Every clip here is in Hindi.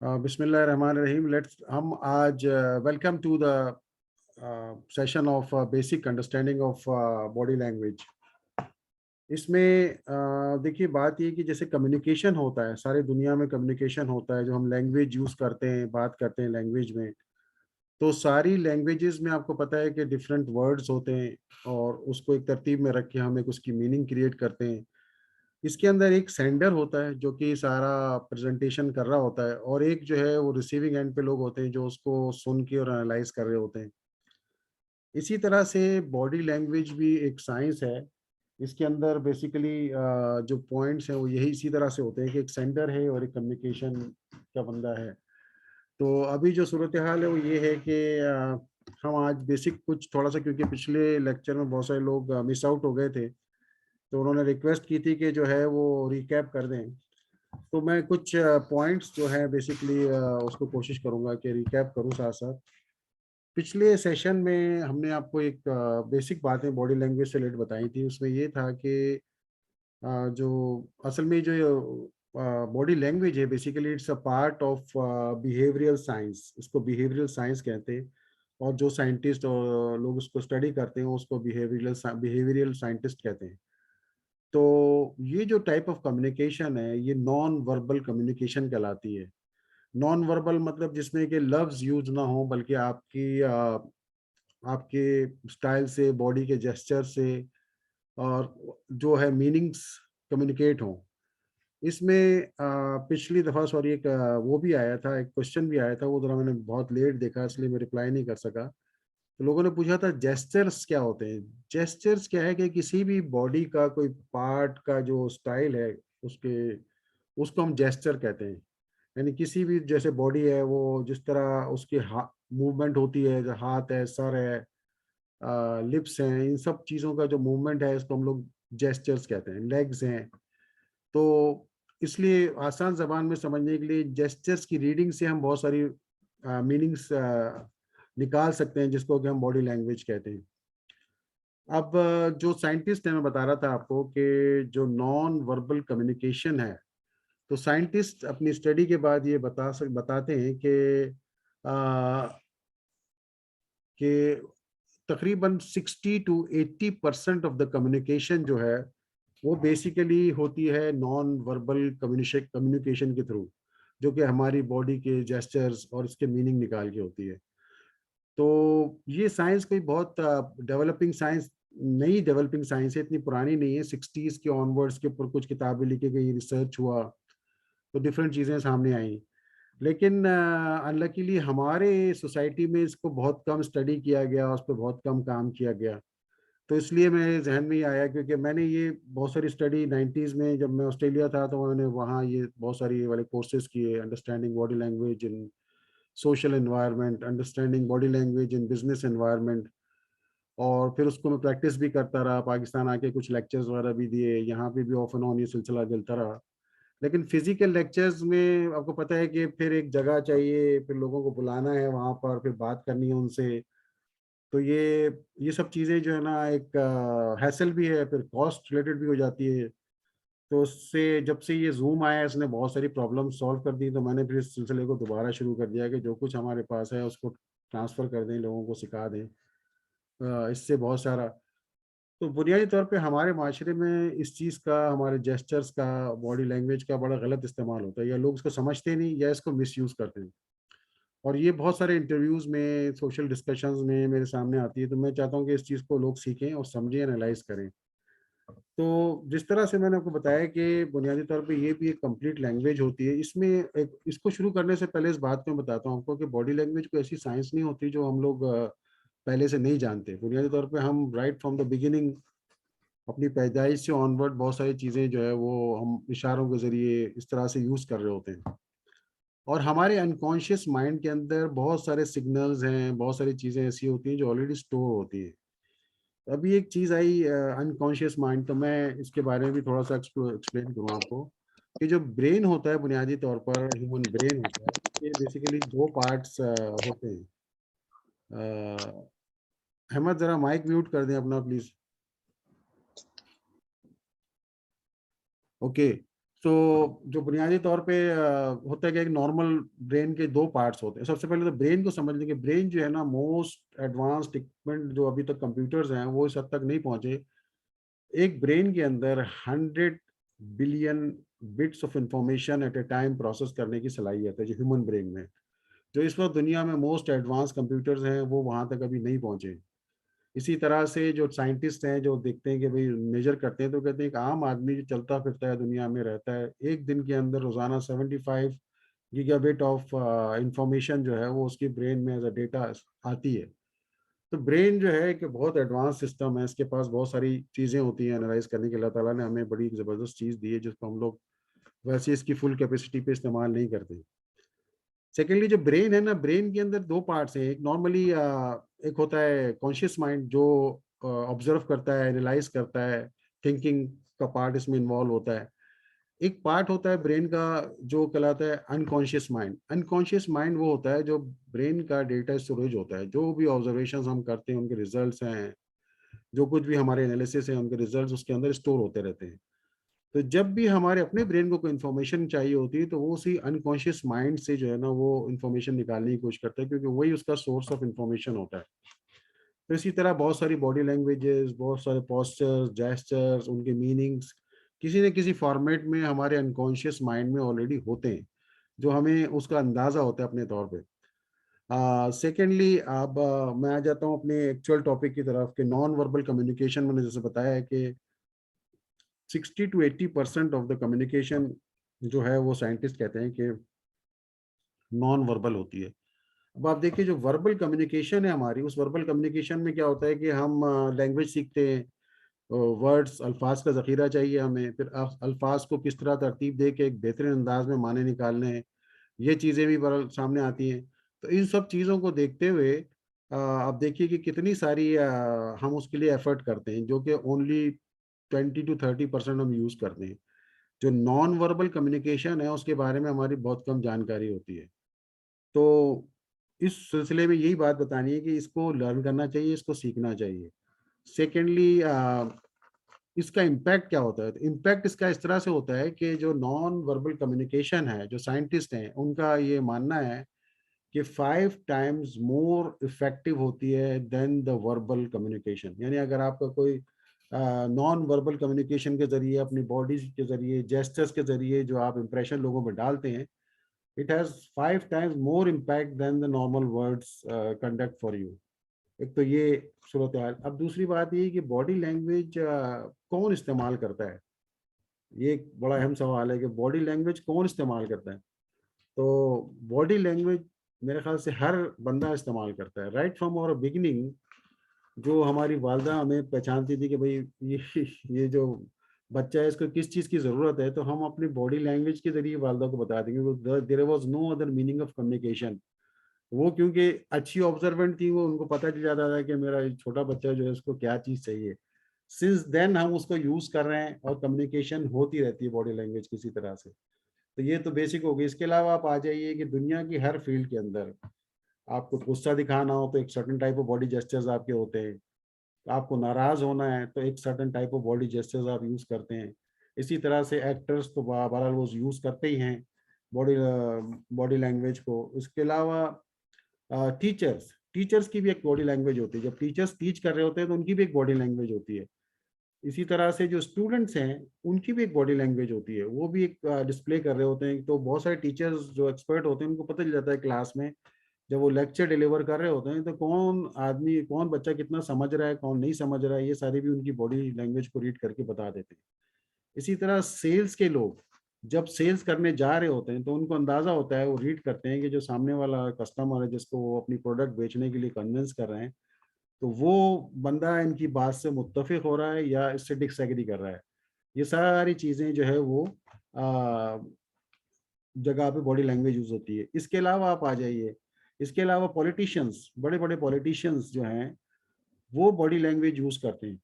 बिस्मिल्लाहिर्रहमानिर्रहीम। लेट्स हम आज welcome to the session of basic understanding of body language. इसमें देखिए बात ये कि जैसे कम्युनिकेशन होता है, सारे दुनिया में कम्युनिकेशन होता है, जो हम लैंग्वेज यूज़ करते हैं, बात करते हैं लैंग्वेज में। तो सारी लैंग्वेजेस में आपको पता है कि डिफरेंट वर्ड्स होते हैं और उसको एक तरतीब में रख के हम एक उसकी मीनिंग क्रिएट करते हैं। इसके अंदर एक सेंडर होता है जो कि सारा प्रेजेंटेशन कर रहा होता है, और एक जो है वो रिसीविंग एंड पे लोग होते हैं जो उसको सुन के और एनालाइज कर रहे होते हैं। इसी तरह से बॉडी लैंग्वेज भी एक साइंस है। इसके अंदर बेसिकली जो पॉइंट्स हैं वो यही इसी तरह से होते हैं कि एक सेंडर है और एक कम्युनिकेशन का बंदा है। तो अभी जो सूरत हाल है वो ये है कि हम आज बेसिक कुछ थोड़ा सा, क्योंकि पिछले लेक्चर में बहुत सारे लोग मिस आउट हो गए थे, तो उन्होंने रिक्वेस्ट की थी कि जो है वो रिकैप कर दें। तो मैं कुछ पॉइंट्स जो है बेसिकली उसको कोशिश करूंगा कि रिकैप करूं साथ साथ। पिछले सेशन में हमने आपको एक बेसिक बातें बॉडी लैंग्वेज से रिलेटेड बताई थी। उसमें ये था कि जो असल में जो बॉडी लैंग्वेज है basically it's a part of behavioural science. इसको बिहेवियरल साइंस कहते हैं, और जो साइंटिस्ट और लोग उसको स्टडी करते हैं उसको बिहेवियरल साइंटिस्ट कहते हैं। तो ये जो टाइप ऑफ कम्युनिकेशन है ये नॉन वर्बल कम्युनिकेशन कहलाती है। नॉन वर्बल मतलब जिसमें कि लफ्ज यूज ना हो, बल्कि आपके स्टाइल से, बॉडी के जेस्चर से, और जो है मीनिंग्स कम्युनिकेट हो। इसमें पिछली दफ़ा सॉरी एक वो भी आया था, एक क्वेश्चन भी आया था, वो जरा मैंने बहुत लेट देखा इसलिए मैं रिप्लाई नहीं कर सका। तो लोगों ने पूछा था जेस्चर्स क्या होते हैं। जेस्चर्स क्या है कि किसी भी बॉडी का कोई पार्ट का जो स्टाइल है उसके उसको हम जेस्चर कहते हैं। यानी किसी भी जैसे बॉडी है वो जिस तरह उसकी मूवमेंट होती है, जो हाथ है, सर है, लिप्स हैं, इन सब चीज़ों का जो मूवमेंट है इसको हम लोग जेस्चर्स कहते हैं। लेग्स हैं। तो इसलिए आसान जबान में समझने के लिए जेस्चर्स की रीडिंग से हम बहुत सारी मीनिंग्स निकाल सकते हैं, जिसको कि हम बॉडी लैंग्वेज कहते हैं। अब जो साइंटिस्ट है, मैं बता रहा था आपको कि जो नॉन वर्बल कम्युनिकेशन है, तो साइंटिस्ट अपनी स्टडी के बाद ये बताते हैं कि तकरीबन 60 to 80% ऑफ द कम्युनिकेशन जो है वो बेसिकली होती है नॉन वर्बल कम्युनिकेशन के थ्रू, जो कि हमारी बॉडी के जेस्चर्स और इसके मीनिंग निकाल के होती है। तो ये साइंस कोई बहुत डेवलपिंग साइंस, नई डेवलपिंग साइंस है, इतनी पुरानी नहीं है। 60s के ऑनवर्ड्स के ऊपर कुछ किताबें लिखी गई, रिसर्च हुआ, तो डिफरेंट चीज़ें सामने आई। लेकिन अनलकीली हमारे सोसाइटी में इसको बहुत कम स्टडी किया गया, उस पर बहुत कम काम किया गया। तो इसलिए मेरे जहन में ये आया, क्योंकि मैंने ये बहुत सारी स्टडी 90s में जब मैं ऑस्ट्रेलिया था तो मैंने वहाँ ये बहुत सारी ये वाले कोर्सेज किए, understanding body language in social environment, understanding body language in business environment. और फिर उसको मैं प्रैक्टिस भी करता रहा, पाकिस्तान आके कुछ लेक्चर्स वगैरह भी दिए, यहाँ पे भी ऑफ एंड ऑन ये सिलसिला चलता रहा। लेकिन फिजिकल लेक्चर्स में आपको पता है कि फिर एक जगह चाहिए, फिर लोगों को बुलाना है वहाँ पर, फिर बात करनी है उनसे। तो ये सब चीज़ें जो है ना, एक हैसल भी है, फिर कॉस्ट रिलेटेड भी हो जाती है। तो उससे जब से ये जूम आया इसने बहुत सारी प्रॉब्लम सॉल्व कर दी। तो मैंने फिर इस सिलसिले को दोबारा शुरू कर दिया कि जो कुछ हमारे पास है उसको ट्रांसफ़र कर दें, लोगों को सिखा दें। इससे बहुत सारा, तो बुनियादी तौर पे हमारे माशरे में इस चीज़ का, हमारे जेस्चर्स का, बॉडी लैंग्वेज का बड़ा गलत इस्तेमाल होता है, या लोग इसको समझते नहीं या इसको मिसयूज़ करते हैं। और ये बहुत सारे इंटरव्यूज़ में, सोशल डिस्कशंस में मेरे सामने आती है। तो मैं चाहता हूँ कि इस चीज़ को लोग सीखें और समझें, एनालाइज करें। तो जिस तरह से मैंने आपको बताया कि बुनियादी तौर पे ये भी एक कंप्लीट लैंग्वेज होती है। इसमें एक, इसको शुरू करने से पहले इस बात को मैं बताता हूँ आपको कि बॉडी लैंग्वेज कोई ऐसी साइंस नहीं होती जो हम लोग पहले से नहीं जानते। बुनियादी तौर पे हम राइट फ्रॉम द बिगिनिंग, अपनी पैदाइश से ऑनवर्ड, बहुत सारी चीज़ें जो है वो हम इशारों के ज़रिए इस तरह से यूज़ कर रहे होते हैं। और हमारे अनकॉन्शियस माइंड के अंदर बहुत सारे सिग्नल्स हैं, बहुत सारी चीज़ें ऐसी होती हैं जो ऑलरेडी स्टोर होती है। अभी एक चीज़ आई अनकॉन्शियस माइंड, तो मैं इसके बारे में भी थोड़ा सा एक्सप्लेन करूँ आपको कि जो ब्रेन होता है, बुनियादी तौर पर ह्यूमन ब्रेन होता है, ये बेसिकली दो पार्ट्स होते हैं। अहमद ज़रा माइक म्यूट कर दें अपना प्लीज़। ओके। तो जो बुनियादी तौर पे होता है कि एक नॉर्मल ब्रेन के दो पार्ट्स होते हैं। सबसे पहले तो ब्रेन को समझ लें कि ब्रेन जो है ना, मोस्ट एडवांस्ड इक्विपमेंट जो अभी तक कंप्यूटर्स हैं वो इस हद तक नहीं पहुंचे। एक ब्रेन के अंदर 100 billion bits of information at A time process करने की सलाहियत है जो ह्यूमन ब्रेन में। जो इस वक्त दुनिया में मोस्ट एडवांस कंप्यूटर्स हैं वो वहां तक अभी नहीं पहुंचे। इसी तरह से जो साइंटिस्ट हैं जो देखते हैं कि भाई मेजर करते हैं, तो कहते हैं एक आम आदमी जो चलता फिरता है दुनिया में रहता है, एक दिन के अंदर रोजाना 75 गीगाबिट ऑफ इंफॉर्मेशन जो है वो उसकी ब्रेन में एज अ डेटा आती है। तो ब्रेन जो है कि बहुत एडवांस सिस्टम है, इसके पास बहुत सारी चीज़ें होती हैं एनालाइज करने के। अल्लाह ताला ने हमें बड़ी ज़बरदस्त चीज़ दी है जिसको हम लोग वैसे इसकी फुल कैपेसिटी पे इस्तेमाल नहीं करते। सेकेंडली जो ब्रेन है ना, ब्रेन के अंदर दो पार्ट्स हैं। एक नॉर्मली एक होता है कॉन्शियस माइंड जो ऑब्जर्व करता है, एनालाइज करता है, थिंकिंग का पार्ट इसमें इन्वॉल्व होता है। एक पार्ट होता है ब्रेन का जो कहलाता है अनकॉन्शियस माइंड। अनकॉन्शियस माइंड वो होता है जो ब्रेन का डेटा स्टोरेज होता है, जो भी ऑब्जर्वेशंस हम करते हैं उनके रिजल्ट्स हैं, जो कुछ भी हमारे एनालिसिस है उनके रिजल्ट्स उसके अंदर स्टोर होते रहते हैं। तो जब भी हमारे अपने ब्रेन को कोई इन्फॉर्मेशन चाहिए होती है तो वो उसी अनकॉन्शियस माइंड से जो है ना वो इन्फॉर्मेशन निकालने की कोशिश करता है, क्योंकि वही उसका सोर्स ऑफ इन्फॉर्मेशन होता है। तो इसी तरह बहुत सारी बॉडी लैंग्वेजेस, बहुत सारे पोस्चर्स, जेस्चर्स, उनके मीनिंग्स किसी न किसी फॉर्मेट में हमारे अनकॉन्शियस माइंड में ऑलरेडी होते हैं, जो हमें उसका अंदाजा होता है अपने तौर पे। सेकेंडली अब मैं आ जाता हूँ अपने एक्चुअल टॉपिक की तरफ कि नॉन वर्बल कम्युनिकेशन। मैंने जैसे बताया है कि 60 to 80% ऑफ द कम्युनिकेशन जो है वो साइंटिस्ट कहते हैं कि नॉन वर्बल होती है। अब आप देखिए जो वर्बल कम्युनिकेशन है हमारी, उस वर्बल कम्युनिकेशन में क्या होता है कि हम लैंग्वेज सीखते हैं, वर्ड्स अल्फाज का ज़ख़ीरा चाहिए हमें, फिर अल्फाज को किस तरह तरतीब दे के एक बेहतरीन अंदाज में माने निकालने हैं, ये चीज़ें भी सामने आती हैं। तो इन सब चीज़ों को देखते हुए आप देखिए कि कितनी सारी हम उसके लिए एफर्ट करते हैं, जो कि ओनली 20 to 30% हम यूज़ करते हैं। जो नॉन वर्बल कम्युनिकेशन है उसके बारे में हमारी बहुत कम जानकारी होती है। तो इस सिलसिले में यही बात बतानी है कि इसको लर्न करना चाहिए, इसको सीखना चाहिए। सेकेंडली इसका इम्पैक्ट क्या होता है? तो इम्पैक्ट इसका इस तरह से होता है कि जो नॉन वर्बल कम्युनिकेशन है, जो साइंटिस्ट हैं उनका ये मानना है कि 5 टाइम्स मोर इफेक्टिव होती है देन द वर्बल कम्युनिकेशन। यानी अगर आपका कोई नॉन वर्बल कम्युनिकेशन के जरिए, अपनी बॉडी के जरिए, जेस्टर्स के जरिए जो आप इंप्रेशन लोगों में डालते हैं, it has 5 times more impact than the normal words conduct for you. एक तो ये सूरत हाल। अब दूसरी बात ये कि बॉडी लैंग्वेज कौन इस्तेमाल करता है, ये एक बड़ा अहम सवाल है कि बॉडी लैंग्वेज कौन इस्तेमाल करता है। तो बॉडी लैंग्वेज मेरे ख्याल से हर बंदा इस्तेमाल करता है। राइट फ्रॉम आवर बिगिनिंग जो हमारी वालदा हमें पहचानती थी कि भाई ये जो बच्चा है इसको किस चीज़ की ज़रूरत है, तो हम अपनी बॉडी लैंग्वेज के ज़रिए वालदा को बता देंगे। There was no other meaning of communication. वो क्योंकि अच्छी ऑब्जर्वेंट थी, वो उनको पता चल जाता था कि मेरा ये छोटा बच्चा जो है उसको क्या चीज़ चाहिए। सिंस देन हम उसको यूज़ कर रहे हैं और कम्युनिकेशन होती रहती है बॉडी लैंग्वेज किसी तरह से। तो ये तो बेसिक हो गई। इसके अलावा आप आ जाइए कि दुनिया की हर फील्ड के अंदर आपको गुस्सा दिखाना हो तो एक certain type of body gestures आपके होते हैं। आपको नाराज होना है तो एक certain type of body gestures आप यूज करते हैं। इसी तरह से एक्टर्स तो बहरहाल वो यूज करते ही हैं बॉडी बॉडी लैंग्वेज को। इसके अलावा टीचर्स टीचर्स की भी एक बॉडी लैंग्वेज होती है। जब टीचर्स टीच कर रहे होते हैं तो उनकी भी एक बॉडी लैंग्वेज होती है। इसी तरह से जो स्टूडेंट्स हैं उनकी भी एक बॉडी लैंग्वेज होती है, वो भी एक डिस्प्ले कर रहे होते हैं। तो बहुत सारे टीचर्स जो एक्सपर्ट होते हैं उनको पता चल जाता है क्लास में जब वो लेक्चर डिलीवर कर रहे होते हैं तो कौन आदमी, कौन बच्चा कितना समझ रहा है, कौन नहीं समझ रहा है, ये सारी भी उनकी बॉडी लैंग्वेज को रीड करके बता देते हैं। इसी तरह सेल्स के लोग जब सेल्स करने जा रहे होते हैं तो उनको अंदाजा होता है, वो रीड करते हैं कि जो सामने वाला कस्टमर है जिसको वो अपनी प्रोडक्ट बेचने के लिए कन्विंस कर रहे हैं, तो वो बंदा इनकी बात से मुत्तफिक हो रहा है या इससे डिसएग्री कर रहा है। ये सारी चीज़ें जो है वो आ, जगह पे बॉडी लैंग्वेज यूज होती है। इसके अलावा आप आ जाइए, इसके अलावा पॉलिटिशियंस, बड़े बड़े पॉलिटिशियंस जो हैं वो बॉडी लैंग्वेज यूज करते हैं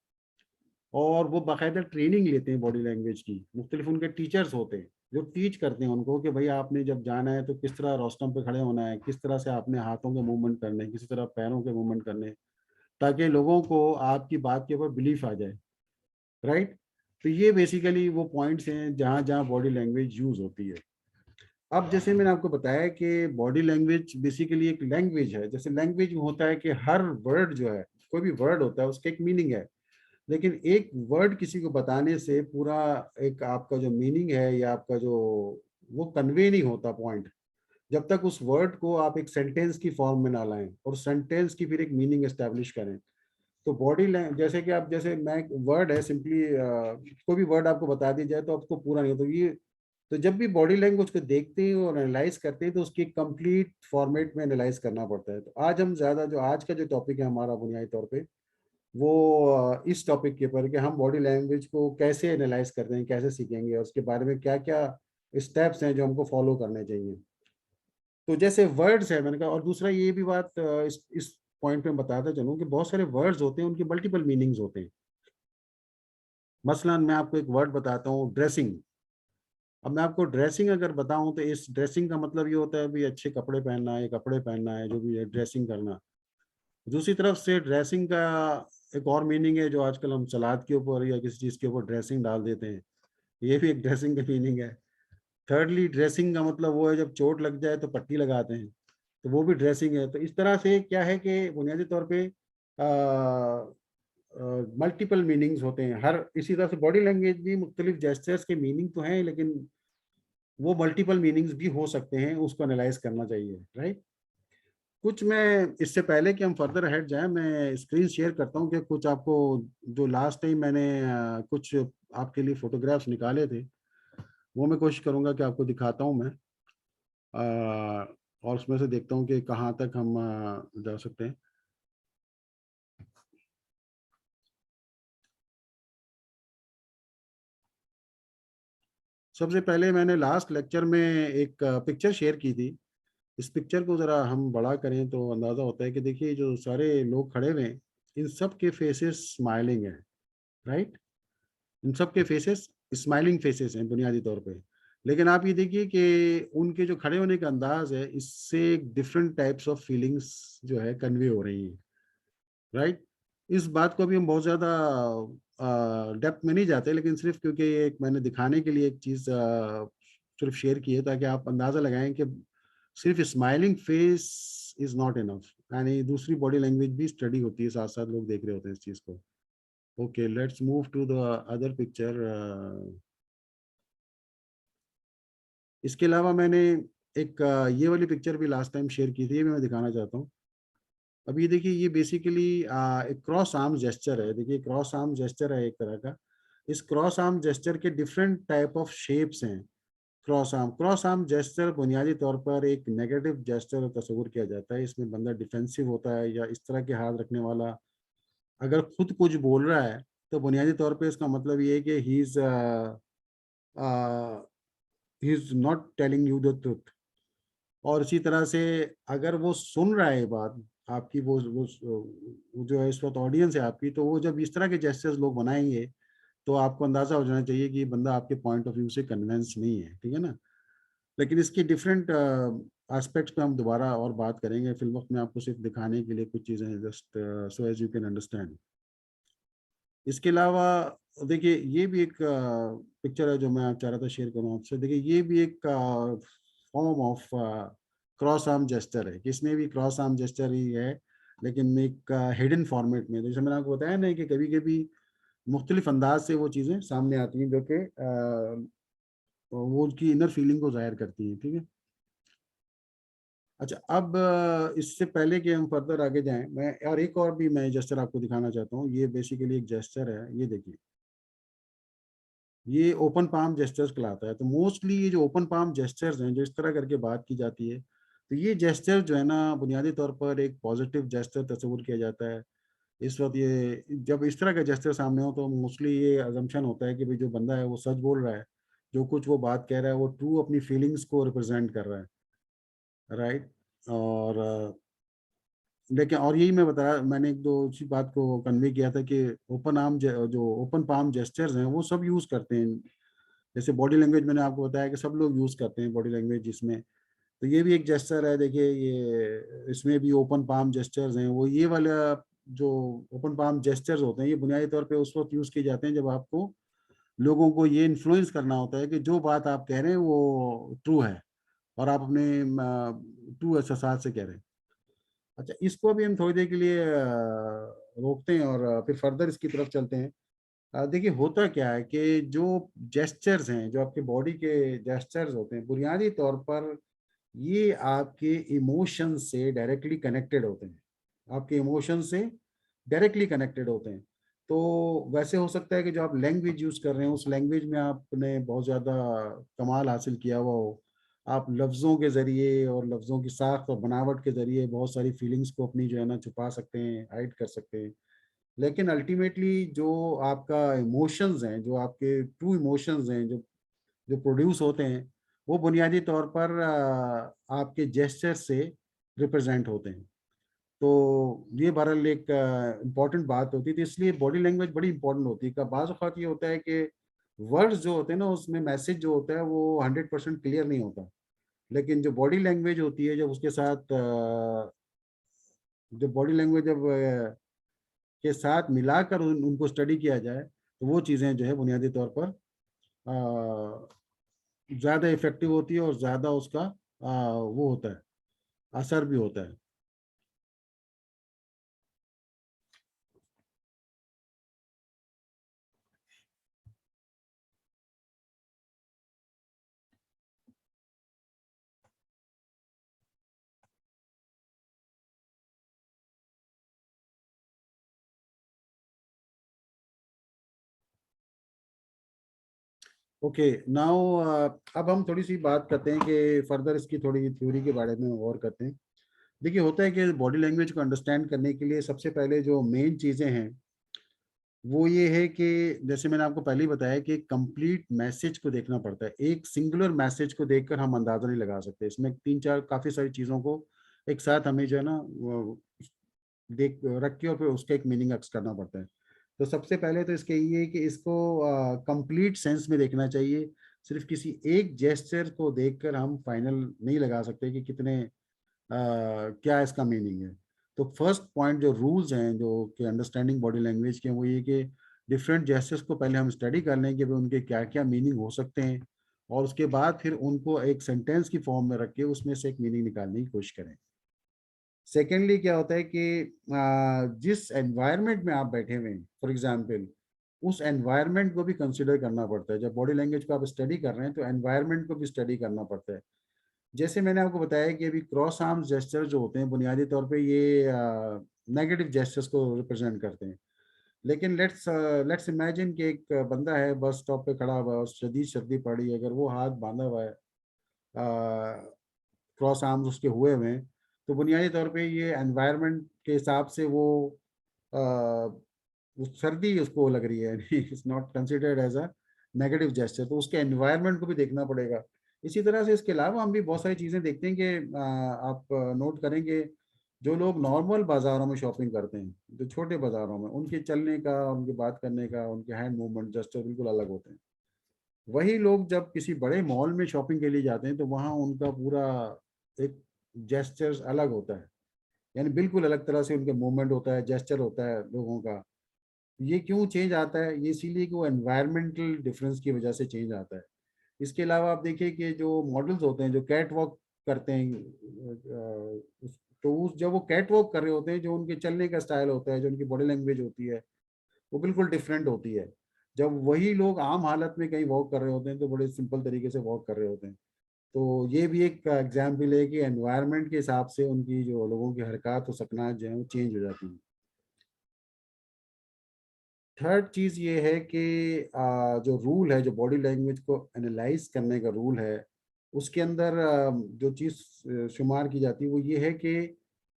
और वो बाकायदा ट्रेनिंग लेते हैं बॉडी लैंग्वेज की। मुख्तलिफ उनके टीचर्स होते हैं जो टीच करते हैं उनको कि भाई आपने जब जाना है तो किस तरह रोस्टम पे खड़े होना है, किस तरह से आपने हाथों के मूवमेंट करने हैं, किसी तरह पैरों के मूवमेंट करने हैं, ताकि लोगों को आपकी बात के ऊपर बिलीफ आ जाए। राइट। तो ये बेसिकली वो पॉइंट्स हैं जहाँ जहाँ बॉडी लैंग्वेज यूज होती है। अब जैसे मैंने आपको बताया कि बॉडी लैंग्वेज बेसिकली एक लैंग्वेज है। जैसे लैंग्वेज में होता है कि हर वर्ड जो है, कोई भी वर्ड होता है उसका एक मीनिंग है, लेकिन एक वर्ड किसी को बताने से पूरा एक आपका जो मीनिंग है या आपका जो वो कन्वे नहीं होता पॉइंट, जब तक उस वर्ड को आप एक सेंटेंस की फॉर्म में ना लाएं और सेंटेंस की फिर एक मीनिंग एस्टेब्लिश करें। तो बॉडी लैंग्वेज जैसे कि आप, जैसे मैं वर्ड है सिंपली कोई भी वर्ड आपको बता दी जाए तो आपको पूरा नहीं होता ये। तो जब भी बॉडी लैंग्वेज को देखते हैं और एनालाइज करते हैं तो उसकी कंप्लीट फॉर्मेट में एनालाइज करना पड़ता है। तो आज हम ज्यादा जो आज का जो टॉपिक है हमारा बुनियादी तौर पे वो इस टॉपिक के ऊपर कि हम बॉडी लैंग्वेज को कैसे एनालाइज करते हैं, कैसे सीखेंगे और उसके बारे में क्या क्या स्टेप्स हैं जो हमको फॉलो करने चाहिए। तो जैसे वर्ड्स है मैंने कहा, और दूसरा ये भी बात इस पॉइंट पे बताता चलूं कि बहुत सारे वर्ड्स होते हैं उनके मल्टीपल मीनिंग्स होते हैं। मसलन मैं आपको एक वर्ड बताता हूँ, ड्रेसिंग। अब मैं आपको ड्रेसिंग अगर बताऊं तो इस ड्रेसिंग का मतलब ये होता है भी अच्छे कपड़े पहनना है, कपड़े पहनना है, जो भी है ड्रेसिंग करना। दूसरी तरफ से ड्रेसिंग का एक और मीनिंग है जो आजकल हम सलाद के ऊपर या किसी चीज के ऊपर ड्रेसिंग डाल देते हैं, ये भी एक ड्रेसिंग का मीनिंग है। थर्डली ड्रेसिंग का मतलब वो है जब चोट लग जाए तो पट्टी लगाते हैं, तो वो भी ड्रेसिंग है। तो इस तरह से क्या है कि बुनियादी तौर पे मल्टीपल मीनिंग्स होते हैं हर। इसी तरह से बॉडी लैंग्वेज भी मुख्तलिफ जेस्चर्स के मीनिंग तो हैं, लेकिन वो मल्टीपल मीनिंग्स भी हो सकते हैं, उसको एनालाइज करना चाहिए, राइट। कुछ मैं इससे पहले कि हम फर्दर हेड जाएं, मैं स्क्रीन शेयर करता हूं कि कुछ आपको जो लास्ट टाइम मैंने कुछ आपके लिए फोटोग्राफ्स निकाले थे वो मैं कोशिश करूंगा कि आपको दिखाता हूं मैं। और उसमें से देखता हूं कि कहाँ तक हम जा सकते हैं। सबसे पहले मैंने लास्ट लेक्चर में एक पिक्चर शेयर की थी। इस पिक्चर को ज़रा हम बड़ा करें तो अंदाज़ा होता है कि देखिए जो सारे लोग खड़े हुए हैं इन सब के फेसेस स्माइलिंग है, राइट। इन सब के फेसेस स्माइलिंग फेसेस हैं बुनियादी तौर पे। लेकिन आप ये देखिए कि उनके जो खड़े होने का अंदाज है इससे डिफरेंट टाइप्स ऑफ फीलिंग्स जो है कन्वे हो रही हैं, राइट। इस बात को अभी हम बहुत ज़्यादा डेप्थ में नहीं जाते, लेकिन सिर्फ क्योंकि ये एक मैंने दिखाने के लिए एक चीज़ सिर्फ शेयर की है ताकि आप अंदाज़ा लगाएं कि सिर्फ smiling face is not enough, यानी दूसरी बॉडी लैंग्वेज भी स्टडी होती है, साथ साथ लोग देख रहे होते हैं इस चीज़ को। Okay, let's move to the other picture. इसके अलावा मैंने एक ये वाली पिक्चर भी लास्ट टाइम शेयर की थी, ये भी मैं दिखाना चाहता हूँ। अब ये देखिए, ये बेसिकली एक क्रॉस आर्म जेस्चर है। देखिए क्रॉस आर्म जेस्चर है एक तरह का। इस क्रॉस आर्म जेस्चर के डिफरेंट टाइप ऑफ शेप्स हैं। क्रॉस आर्म जेस्चर बुनियादी तौर पर एक नेगेटिव जेस्चर तस्वुर किया जाता है। इसमें बंदा डिफेंसिव होता है या इस तरह के हाथ रखने वाला अगर खुद कुछ बोल रहा है तो बुनियादी तौर पे इसका मतलब ये है कि he is not telling you the truth. और इसी तरह से अगर वो सुन रहा है बात आपकी, वो जो है इस वक्त ऑडियंस है आपकी, तो वो जब इस तरह के जेस्चर्स लोग बनाएंगे तो आपको अंदाजा हो जाना चाहिए कि ये बंदा आपके पॉइंट ऑफ व्यू से कन्विंस नहीं है, ठीक है ना। लेकिन इसकी डिफरेंट एस्पेक्ट्स पे हम दोबारा और बात करेंगे। फिल वक्त में आपको सिर्फ दिखाने के लिए कुछ चीज़ें हैं, just so as you can understand. इसके अलावा देखिए ये भी एक पिक्चर है जो मैं आप चाह रहा था शेयर करूँ आपसे। देखिए ये भी एक form of cross arm gesture है, कि इसमें भी क्रॉस आर्म जेस्चर ही है, लेकिन एक हिडन फॉर्मेट में। जैसे मैंने आपको बताया ना कि कभी कभी मुख्तलिफ अंदाज से वो चीज़ें सामने आती हैं जो कि वो उसकी इनर फीलिंग को जाहिर करती हैं, ठीक है। अच्छा, अब इससे पहले कि हम फर्दर आगे जाएं, मैं और एक और भी मैं जेस्चर आपको दिखाना चाहता हूँ। ये बेसिकली एक जेस्चर है, ये देखिए, ये ओपन पाम जेस्चर्स कहलाता है। तो मोस्टली ये जो ओपन पाम जेस्चर्स हैं जो इस तरह करके बात की जाती है, तो ये जेस्चर जो है ना बुनियादी तौर पर एक पॉजिटिव जेस्चर तस्वुर किया जाता है। इस वक्त ये जब इस तरह का जेस्चर सामने हो तो मोस्टली ये अजम्पशन होता है कि भाई जो बंदा है वो सच बोल रहा है, जो कुछ वो बात कह रहा है वो ट्रू अपनी फीलिंग्स को रिप्रेजेंट कर रहा है, राइट। और लेकिन और यही मैं बताया, मैंने एक दो उसी बात को कन्वे किया था कि ओपन आर्म जो ओपन पाम जेस्चर्स हैं वो सब यूज करते हैं। जैसे बॉडी लैंग्वेज मैंने आपको बताया कि सब लोग यूज करते हैं बॉडी लैंग्वेज जिसमें, तो ये भी एक जेस्चर है। देखिए ये इसमें भी ओपन पाम जेस्चर्स हैं। वो ये वाला जो ओपन पाम जेस्चर्स होते हैं ये बुनियादी तौर पे उस वक्त यूज किए जाते हैं जब आपको लोगों को ये इन्फ्लुएंस करना होता है कि जो बात आप कह रहे हैं वो ट्रू है और आप अपने ट्रू एहसास से कह रहे हैं। अच्छा, इसको अभी हम थोड़ी देर के लिए रोकते हैं और फिर फर्दर इसकी तरफ चलते हैं। देखिए होता क्या है कि जो जेस्चर्स हैं, जो आपके बॉडी के जेस्चर्स होते हैं, बुनियादी तौर पर ये आपके इमोशन से डायरेक्टली कनेक्टेड होते हैं, आपके इमोशन से डायरेक्टली कनेक्टेड होते हैं। तो वैसे हो सकता है कि जो आप लैंग्वेज यूज कर रहे हैं उस लैंग्वेज में आपने बहुत ज्यादा कमाल हासिल किया हुआ हो, आप लफ्जों के जरिए और लफ्जों की साख्त और बनावट के जरिए बहुत सारी फीलिंग्स को अपनी जो है ना छुपा सकते हैं, हाइड कर सकते हैं। लेकिन अल्टीमेटली जो आपका इमोशंस हैं, जो आपके ट्रू इमोशंस हैं, जो जो प्रोड्यूस होते हैं, वो बुनियादी तौर पर आपके जेस्चर से रिप्रेजेंट होते हैं। तो ये बहरहाल एक इम्पॉर्टेंट बात होती थी, इसलिए बॉडी लैंग्वेज बड़ी इंपॉर्टेंट होती है। बाज़ औक़ात ये होता है कि वर्ड्स जो होते हैं ना उसमें मैसेज जो होता है वो 100% क्लियर नहीं होता, लेकिन जो बॉडी लैंग्वेज होती है जब उसके साथ जब बॉडी लैंग्वेज जब के साथ मिलाकर उनको स्टडी किया जाए तो वो चीज़ें जो है बुनियादी तौर पर ज़्यादा इफेक्टिव होती है और ज़्यादा उसका वो होता है, असर भी होता है। ओके, नाउ अब हम थोड़ी सी बात करते हैं कि फर्दर इसकी थोड़ी थ्योरी के बारे में और करते हैं। देखिए होता है कि बॉडी लैंग्वेज को अंडरस्टैंड करने के लिए सबसे पहले जो मेन चीज़ें हैं वो ये है कि जैसे मैंने आपको पहले ही बताया कि कंप्लीट मैसेज को देखना पड़ता है। एक सिंगुलर मैसेज को देखकर हम अंदाज़ा नहीं लगा सकते, इसमें 3-4 काफ़ी सारी चीज़ों को एक साथ हमें जो है ना वो देख रख के और फिर उसका एक मीनिंग अक्स करना पड़ता है। तो सबसे पहले तो इसके ये है कि इसको कंप्लीट सेंस में देखना चाहिए। सिर्फ किसी एक जेस्चर को देखकर हम फाइनल नहीं लगा सकते कि कितने क्या इसका मीनिंग है। तो फर्स्ट पॉइंट जो रूल्स हैं जो कि अंडरस्टैंडिंग बॉडी लैंग्वेज के, वो ये कि डिफरेंट जेस्चर्स को पहले हम स्टडी कर लें कि भाई उनके क्या क्या मीनिंग हो सकते हैं, और उसके बाद फिर उनको एक सेंटेंस की फॉर्म में रख के उसमें से एक मीनिंग निकालने की कोशिश करें। सेकेंडली क्या होता है कि जिस एनवायरनमेंट में आप बैठे हुए हैं, फॉर एग्जांपल उस एनवायरनमेंट को भी कंसिडर करना पड़ता है। जब बॉडी लैंग्वेज को आप स्टडी कर रहे हैं तो एनवायरनमेंट को भी स्टडी करना पड़ता है। जैसे मैंने आपको बताया कि अभी क्रॉस आर्म जेस्चर जो होते हैं बुनियादी तौर पे ये नेगेटिव जेस्चर्स को रिप्रेजेंट करते हैं। लेकिन लेट्स इमेजिन कि एक बंदा है बस स्टॉप पे खड़ा हुआ है और शदीद सर्दी पड़ी है, अगर वो हाथ बांधा हुआ है, क्रॉस आर्म्स उसके हुए हुए हैं, तो बुनियादी तौर पे ये एनवायरनमेंट के हिसाब से वो अ, वो सर्दी उसको लग रही है, it's not considered as a negative gesture, तो उसके एनवायरनमेंट को भी देखना पड़ेगा। इसी तरह से इसके अलावा हम भी बहुत सारी चीज़ें देखते हैं कि आप नोट करेंगे जो लोग नॉर्मल बाज़ारों में शॉपिंग करते हैं, जो छोटे बाज़ारों में, उनके चलने का, उनके बात करने का, उनके हैंड मूवमेंट जेस्चर बिल्कुल अलग होते हैं। वही लोग जब किसी बड़े मॉल में शॉपिंग के लिए जाते हैं तो वहाँ उनका पूरा एक जेस्चर्स अलग होता है, यानी बिल्कुल अलग तरह से उनके मूवमेंट होता है, जेस्चर होता है लोगों का। ये क्यों चेंज आता है? ये इसीलिए कि वो एनवायरमेंटल डिफरेंस की वजह से चेंज आता है। इसके अलावा आप देखिए कि जो मॉडल्स होते हैं जो कैट वॉक करते हैं, तो उस जब वो कैट वॉक कर रहे होते हैं, जो उनके चलने का स्टाइल होता है, जो उनकी बॉडी लैंग्वेज होती है, वो बिल्कुल डिफरेंट होती है। जब वही लोग आम हालत में कहीं वॉक कर रहे होते हैं तो बड़े सिंपल तरीके से वॉक कर रहे होते हैं। तो ये भी एक एग्जाम्पल है कि एनवायरनमेंट के हिसाब से उनकी जो लोगों की हरकत और सकनात जो है वो चेंज हो जाती हैं। थर्ड चीज़ ये है कि जो रूल है, जो बॉडी लैंग्वेज को एनालाइज करने का रूल है, उसके अंदर जो चीज़ शुमार की जाती है वो ये है कि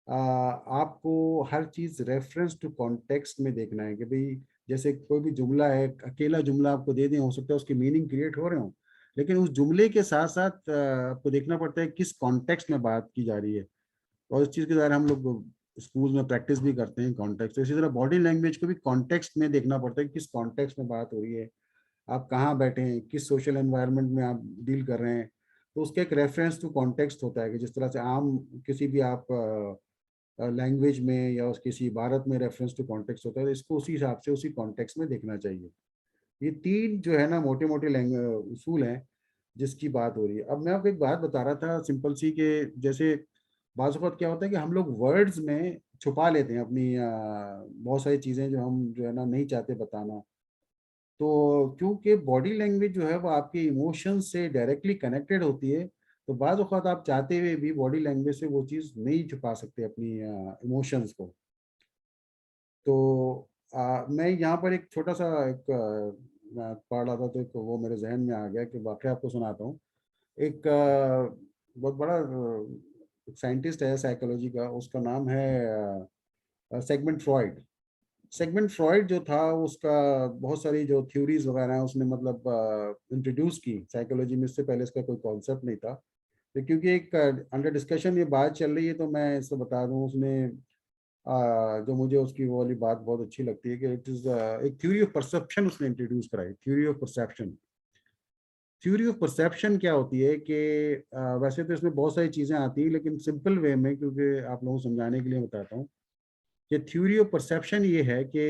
आपको हर चीज़ रेफरेंस टू कॉन्टेक्स्ट में देखना है कि भाई जैसे कोई भी जुमला है, अकेला जुमला आपको दे दें, हो सकता है उसके मीनिंग क्रिएट हो रहे हों, लेकिन उस जुमले के साथ साथ आपको देखना पड़ता है किस कॉन्टेक्स्ट में बात की जा रही है। और इस चीज़ के द्वारा हम लोग स्कूल में प्रैक्टिस भी करते हैं कॉन्टेक्स्ट। तो इसी तरह बॉडी लैंग्वेज को भी कॉन्टेक्स्ट में देखना पड़ता है कि किस कॉन्टेक्स्ट में बात हो रही है, आप कहाँ बैठे हैं, किस सोशल एनवायरनमेंट में आप डील कर रहे हैं। तो उसका एक रेफरेंस टू कॉन्टेक्स्ट होता है कि जिस तरह से आम किसी भी आप लैंग्वेज में या उस किसी इबारत में रेफरेंस टू कॉन्टेक्स्ट होता है, तो इसको उसी हिसाब से उसी कॉन्टेक्स्ट में देखना चाहिए। ये 3 जो है ना मोटे मोटे उसूल हैं जिसकी बात हो रही है। अब मैं आपको एक बात बता रहा था सिंपल सी, के जैसे बाज़ वक़्त क्या होता है कि हम लोग वर्ड्स में छुपा लेते हैं अपनी बहुत सारी चीज़ें जो हम जो है ना नहीं चाहते बताना। तो क्योंकि बॉडी लैंग्वेज जो है वो आपके इमोशंस से डायरेक्टली कनेक्टेड होती है, तो बाज़ वक़्त आप चाहते हुए भी बॉडी लैंग्वेज से वो चीज़ नहीं छुपा सकते अपनी इमोशंस को। तो मैं यहाँ पर एक छोटा-सा एक मैं पढ़ रहा था तो एक वो मेरे ज़हन में आ गया कि वाक़या आपको सुनाता हूँ। एक बहुत बड़ा साइंटिस्ट है साइकोलॉजी का, उसका नाम है सेगमेंट फ्रॉइड। सेगमेंट फ्रॉइड जो था उसका बहुत सारी जो थ्योरीज़ वगैरह हैं उसने मतलब इंट्रोड्यूस की साइकोलॉजी में, इससे पहले इसका कोई कॉन्सेप्ट नहीं था। तो क्योंकि एक अंडर डिस्कशन ये बात चल रही है तो मैं इसको बता दूँ, उसने जो मुझे उसकी वो वाली बात बहुत अच्छी लगती है कि इट इज़ एक थ्योरी ऑफ परसेप्शन उसने इंट्रोड्यूस कराई, theory of perception. Theory of perception क्या होती है कि वैसे तो इसमें बहुत सारी चीज़ें आती हैं लेकिन सिंपल वे में, क्योंकि आप लोगों को समझाने के लिए बताता हूँ कि थ्योरी ऑफ परसेप्शन ये है कि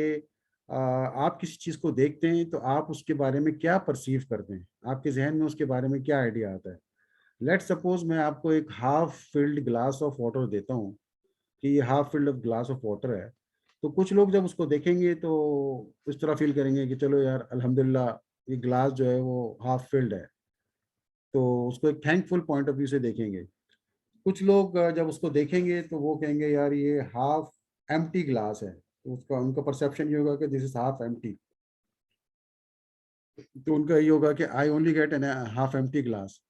आप किसी चीज़ को देखते हैं तो आप उसके बारे में क्या परसीव करते हैं, आपके जहन में उसके बारे में क्या आइडिया आता है। लेट सपोज मैं आपको एक half filled glass of water देता हूँ कि ये half filled of glass of water है, तो कुछ लोग जब उसको देखेंगे तो इस तरह फील करेंगे कि चलो यार अल्हम्दुलिल्लाह ये ग्लास जो है वो हाफ फिल्ड है, तो उसको एक थैंकफुल पॉइंट ऑफ व्यू से देखेंगे। कुछ लोग जब उसको देखेंगे तो वो कहेंगे यार ये हाफ एम्प्टी ग्लास है, तो उसका उनका परसेप्शन ये होगा कि दिस इज हाफ एम्प्टी। तो उनका ये होगा कि I only get an half empty glass.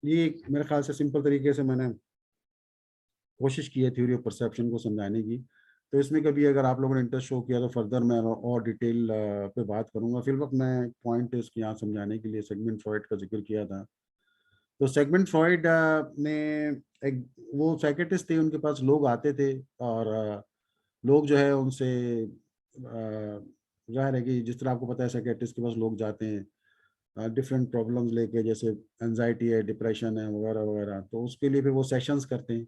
ये मेरे ख्याल से सिंपल तरीके से मैंने कोशिश की है थ्योरी ऑफ परसेप्शन को समझाने की। तो इसमें कभी अगर आप लोगों ने इंटरेस्ट शो किया तो फर्दर मैं और डिटेल पे बात करूंगा। फिर वक्त मैं पॉइंट इसकी यहाँ समझाने के लिए सेगमेंट फ्रॉइड का जिक्र किया था। तो सेगमेंट फ्रॉइड ने एक वो साइकेट्रिस्ट थे, उनके पास लोग आते थे और लोग जो है उनसे जाहिर है कि जिस तरह आपको पता है साइकेट्रिस्ट के पास लोग जाते हैं डिफरेंट प्रॉब्लम्स लेके, जैसे एनजाइटी है, डिप्रेशन है वगैरह वगैरह, तो उसके लिए फिर वो सेशंस करते हैं।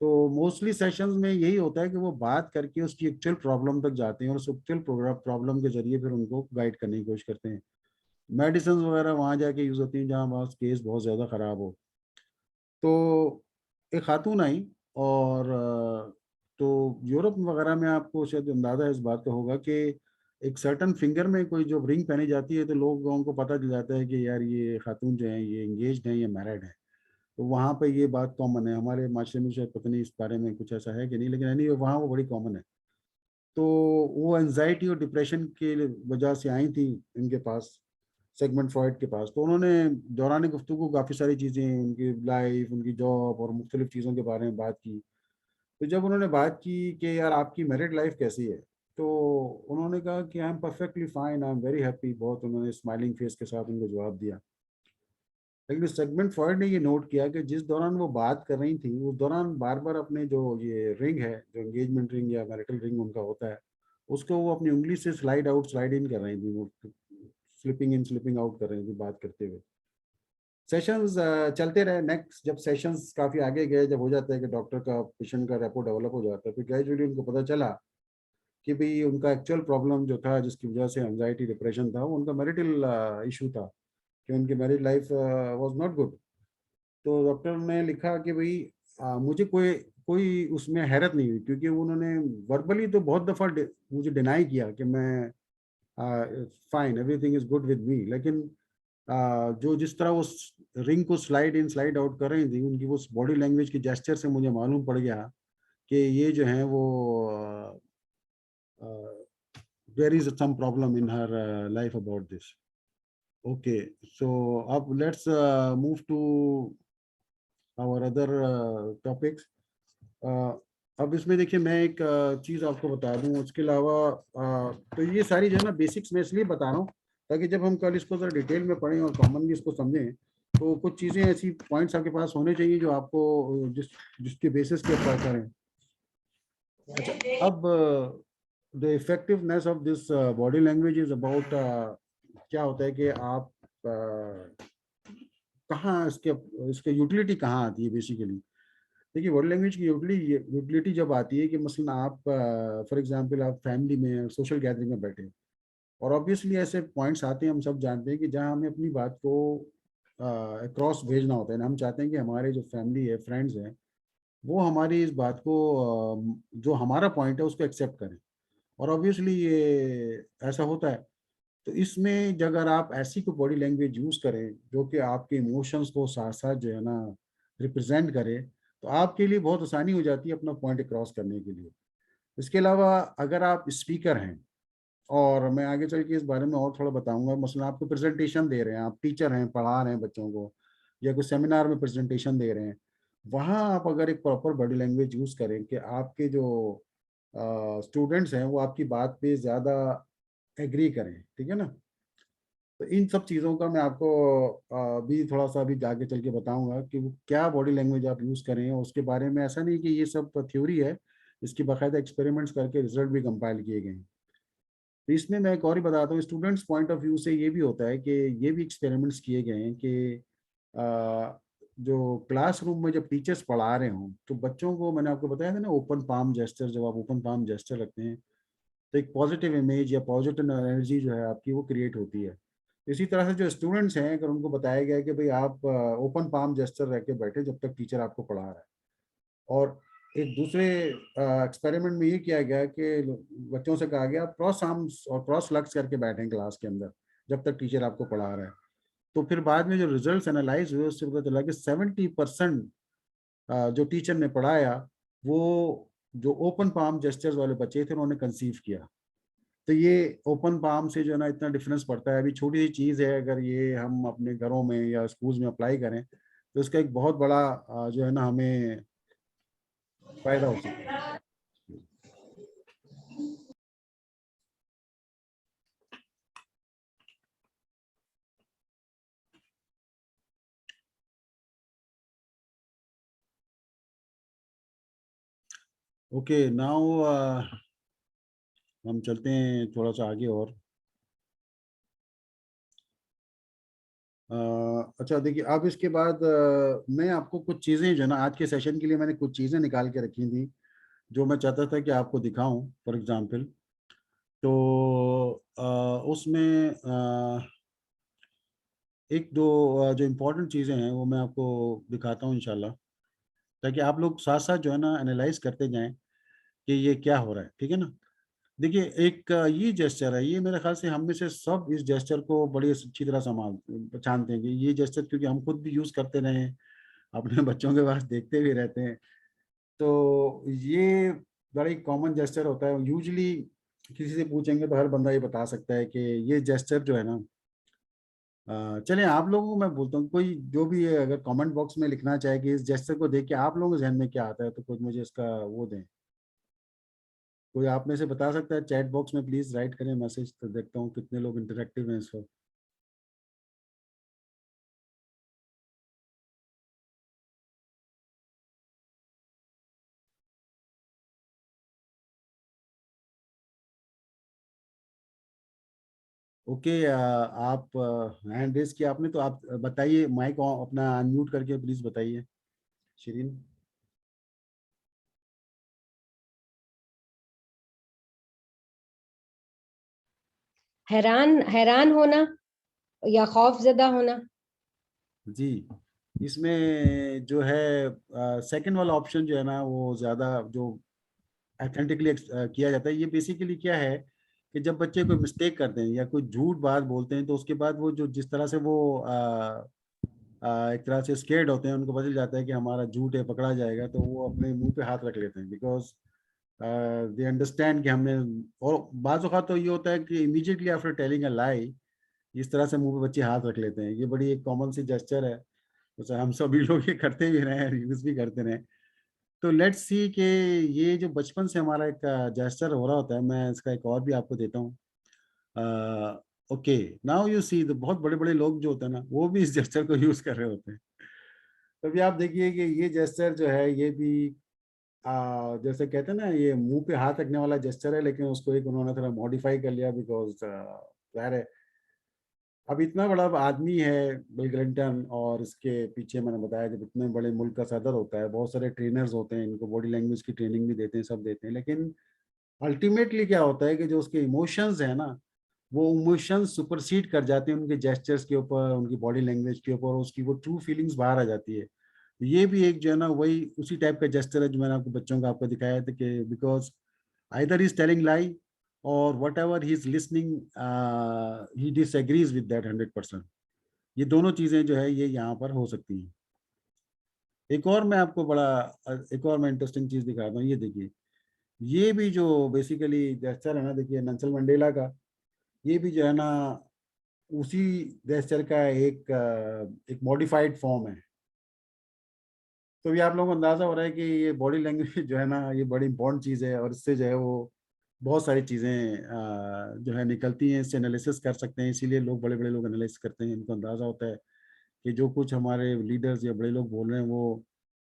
तो मोस्टली सेशंस में यही होता है कि वो बात करके उसकी एक्चुअल प्रॉब्लम तक जाते हैं और उस एक्चुअल प्रॉब्लम के जरिए फिर उनको गाइड करने की कोशिश करते हैं। मेडिसिन वगैरह वहाँ जाके यूज़ होती हैं जहाँ पास केस बहुत ज़्यादा ख़राब हो। तो एक खातून आई और तो यूरोप वगैरह में आपको शायद अंदाज़ा इस बात का होगा कि एक सर्टन फिंगर में कोई जो रिंग पहनी जाती है तो लोगों को पता चल जाता है कि यार ये खातून जो है ये एंगेज्ड है या मैरिड है। तो वहाँ पे ये बात कॉमन है। हमारे माशरे में शायद पता नहीं इस बारे में कुछ ऐसा है कि नहीं, लेकिन एनी वहाँ वो बड़ी कॉमन है। तो वो एनजाइटी और डिप्रेशन की वजह से आई थी इनके पास, सेगमेंट फ्रॉइड के पास। तो उन्होंने दौरान गुफ्तगू काफ़ी सारी चीज़ें, उनकी लाइफ, उनकी जॉब और मुख्तलिफ चीज़ों के बारे में बात की। तो जब उन्होंने बात की कि यार आपकी मैरिड लाइफ कैसी है, तो उन्होंने कहा कि I am perfectly fine, I am very happy. बहुत उन्होंने स्माइलिंग फेस के साथ उनको जवाब दिया। लेकिन सेगमेंट फ्रॉइड ने ये नोट किया कि जिस दौरान वो बात कर रही थी उस दौरान बार बार अपने जो ये रिंग है, जो एंगेजमेंट रिंग या मैरिटल रिंग उनका होता है, उसको वो अपनी उंगली से स्लाइड आउट स्लाइड इन कर रही थी। वो स्लिपिंग इन स्लिपिंग आउट कर रही थी बात करते हुए। सेशंस चलते रहे। नेक्स्ट जब सेशंस काफ़ी आगे गए, जब हो जाता है कि डॉक्टर का पेशेंट का रेपो डेवलप हो जाता है, फिर ग्रेजुअली उनको पता चला कि भाई उनका एक्चुअल प्रॉब्लम जो था जिसकी वजह से एंजाइटी डिप्रेशन था, वो उनका मैरिटल इशू था, कि उनकी marriage life was not good. तो डॉक्टर ने लिखा कि भाई मुझे कोई कोई उसमें हैरत नहीं हुई, क्योंकि उन्होंने वर्बली तो बहुत दफ़ा मुझे डिनाई किया कि मैं fine, everything is good with me, लेकिन जो जिस तरह वो रिंग को स्लाइड इन स्लाइड आउट कर रही थी, उनकी वो बॉडी लैंग्वेज के जेस्चर से मुझे मालूम पड़ गया कि ये जो है वो there is some problem in her life about this. Okay, so अब let's move to our other topics. अब इसमें देखिए मैं एक चीज़ आपको बता दूं, उसके अलावा तो ये सारी जो है ना बेसिक्स मैं इसलिए बता रहा हूँ ताकि जब हम कल इसको ज़रा डिटेल में पढ़ें और कॉमनली इसको समझें, तो कुछ चीज़ें ऐसी पॉइंट्स आपके पास होने चाहिए जो आपको जिसके बेसिस के ऊपर करें। अच्छा, अब the effectiveness of this body language is about क्या होता है कि आप कहाँ इसके इसके यूटिलिटी कहाँ आती है बेसिकली। देखिए बॉडी लैंग्वेज की यूटिलिटी यूटिलिटी जब आती है कि मसलन आप फॉर एग्जांपल आप फैमिली में सोशल गैदरिंग में बैठे, और ऑब्वियसली ऐसे पॉइंट्स आते हैं, हम सब जानते हैं कि जहाँ हमें अपनी बात को अक्रॉस भेजना होता है ना, हम चाहते हैं कि हमारे जो फैमिली है, फ्रेंड्स हैं, वो हमारी इस बात को जो हमारा पॉइंट है उसको एक्सेप्ट करें। और ऑब्वियसली ये ऐसा होता है। तो इसमें अगर आप ऐसी कोई बॉडी लैंग्वेज यूज करें जो कि आपके इमोशंस को साथ साथ जो है ना रिप्रेजेंट करे, तो आपके लिए बहुत आसानी हो जाती है अपना पॉइंट क्रॉस करने के लिए। इसके अलावा अगर आप स्पीकर हैं, और मैं आगे चल के इस बारे में और थोड़ा बताऊंगा, मसलन आपको प्रेजेंटेशन दे रहे हैं, आप टीचर हैं, पढ़ा रहे हैं बच्चों को, या कोई सेमिनार में प्रेजेंटेशन दे रहे हैं, वहाँ आप अगर एक प्रॉपर बॉडी लैंग्वेज यूज करें कि आपके जो स्टूडेंट्स हैं वो आपकी बात पे ज़्यादा एग्री करें, ठीक है ना। तो इन सब चीज़ों का मैं आपको भी थोड़ा सा अभी आगे चल के बताऊंगा कि वो क्या बॉडी लैंग्वेज आप यूज़ करें, और उसके बारे में ऐसा नहीं कि ये सब थ्योरी है, इसकी बाकायदा एक्सपेरिमेंट्स करके रिजल्ट भी कंपाइल किए गए हैं। तो इसमें मैं एक और ही बताता हूँ, स्टूडेंट्स पॉइंट ऑफ व्यू से ये भी होता है कि ये भी एक्सपेरिमेंट्स किए गए हैं कि जो क्लासरूम में जब टीचर्स पढ़ा रहे हों तो बच्चों को, मैंने आपको बताया था ना ओपन पाम जेस्चर, जब आप ओपन पाम जेस्चर रखते हैं तो एक पॉजिटिव इमेज या पॉजिटिव एनर्जी जो है आपकी वो क्रिएट होती है। इसी तरह से जो स्टूडेंट्स हैं, अगर उनको बताया गया है कि भाई आप ओपन पाम जेस्चर रह के बैठे जब तक टीचर आपको पढ़ा रहा है, और एक दूसरे एक्सपेरिमेंट में ये किया गया कि बच्चों से कहा गया आप क्रॉस आर्म्स और क्रॉस लेग्स करके बैठें क्लास के अंदर जब तक टीचर आपको पढ़ा रहा है। तो फिर बाद में जो रिजल्ट्स एनालाइज हुए उससे पता चला कि 70% जो टीचर ने पढ़ाया वो जो ओपन पाम जेस्चर्स वाले बच्चे थे उन्होंने कंसीव किया। तो ये ओपन पाम से जो है ना इतना डिफरेंस पड़ता है। अभी छोटी सी चीज़ है, अगर ये हम अपने घरों में या स्कूल्स में अप्लाई करें तो इसका एक बहुत बड़ा जो है ना हमें फायदा हो सकता है। ओके, नाउ हम चलते हैं थोड़ा सा आगे और अच्छा देखिए, अब इसके बाद मैं आपको कुछ चीज़ें जो है ना आज के सेशन के लिए मैंने कुछ चीज़ें निकाल के रखी थी जो मैं चाहता था कि आपको दिखाऊं। फॉर एग्जांपल, तो उसमें एक दो जो इम्पोर्टेंट चीज़ें हैं वो मैं आपको दिखाता हूँ इंशाल्लाह, ताकि आप लोग साथ साथ जो है ना एनालाइज करते जाएं कि ये क्या हो रहा है, ठीक है ना। देखिए, एक ये जेस्चर है, ये मेरे ख्याल से हम में से सब इस जेस्चर को बड़ी अच्छी तरह संभाल पहचानते हैं कि ये जेस्चर, क्योंकि हम खुद भी यूज़ करते रहे हैं, अपने बच्चों के पास देखते भी रहते हैं। तो ये बड़ा ही कॉमन जेस्चर होता है। यूजुअली किसी से पूछेंगे तो हर बंदा ये बता सकता है कि ये जेस्चर जो है ना, चलिए आप लोगों को मैं बोलता हूँ, कोई जो भी है अगर कमेंट बॉक्स में लिखना चाहे कि इस जेस्चर को देख के आप लोगों के जहन में क्या आता है, तो कुछ मुझे इसका वो दें। कोई आप में से बता सकता है? चैट बॉक्स में प्लीज राइट करें मैसेज, तो देखता हूँ कितने लोग इंटरेक्टिव हैं इस वक्त। ओके, आप हैंड रेज किया आपने, तो आप बताइए, माइक अपना अनम्यूट करके प्लीज बताइए, शिरीन। हैरान हैरान होना या खौफजदा होना। जी, इसमें जो है सेकंड वाला ऑप्शन जो है ना वो ज़्यादा जो ऑथेंटिकली किया जाता है। ये बेसिकली क्या है कि जब बच्चे कोई मिस्टेक करते हैं या कोई झूठ बात बोलते हैं, तो उसके बाद वो जो जिस तरह से वो एक तरह से स्केर्ड होते हैं, उनको पता जाता है कि हमारा झूठ है, पकड़ा जाएगा, तो वो अपने मुंह पे हाथ रख लेते हैं, बिकॉज दे अंडरस्टैंड कि हमने। और बाज़ औक़ात तो ये होता है कि इमीडिएटली आफ्टर टेलिंग अ लाई इस तरह से मुंह पे बच्चे हाथ रख लेते हैं। ये बड़ी एक कॉमन सी जेस्चर है, तो हम सभी लोग ये करते भी रहे हैं, यूज भी करते रहे। तो लेट्स सी कि ये जो बचपन से हमारा एक जेस्चर हो रहा होता है, मैं इसका एक और भी आपको देता हूँ। ओके, नाउ यू सी, तो बहुत बड़े बड़े लोग जो होते हैं ना वो भी इस जेस्चर को यूज कर रहे होते हैं। तो अभी आप देखिए कि ये जेस्चर जो है ये भी जैसे कहते हैं ना, ये मुंह पे हाथ रखने वाला जेस्चर है, लेकिन उसको एक उन्होंने थोड़ा मॉडिफाई कर लिया, बिकॉज जाहिर है अब इतना बड़ा आदमी है बिल क्लिंटन, और इसके पीछे मैंने बताया जब इतने बड़े मुल्क का सदर होता है, बहुत सारे ट्रेनर्स होते हैं, इनको बॉडी लैंग्वेज की ट्रेनिंग भी देते हैं, सब देते हैं, लेकिन अल्टीमेटली क्या होता है कि जो उसके इमोशंस है ना वो इमोशन सुपरसीड कर जाते हैं उनके जेस्चर्स के ऊपर, उनकी बॉडी लैंग्वेज के ऊपर, उसकी वो ट्रू फीलिंग्स बाहर आ जाती है। ये भी एक जो है ना वही उसी टाइप का जेस्चर है जो मैंने आपको बच्चों का आपको दिखाया था कि because either he's telling lie or whatever he's listening, he disagrees with that 100%। ये दोनों चीजें जो है ये यहाँ पर हो सकती हैं। एक और मैं आपको बड़ा एक और मैं इंटरेस्टिंग चीज दिखाता हूँ, ये देखिए। ये भी जो बेसिकली जेस्चर है ना, देखिए नेल्सन मंडेला का, ये भी जो है ना उसी जेस्चर का एक मॉडिफाइड फॉर्म है। तो ये आप लोगों को अंदाजा हो रहा है कि ये बॉडी लैंग्वेज जो है ना ये बड़ी इंपॉर्टेंट चीज़ है, और इससे जो है वो बहुत सारी चीज़ें जो है निकलती हैं, इससे एनालिसिस कर सकते हैं। इसीलिए लोग बड़े बड़े लोग एनालिसिस करते हैं, इनको अंदाज़ा होता है कि जो कुछ हमारे लीडर्स या बड़े लोग बोल रहे हैं वो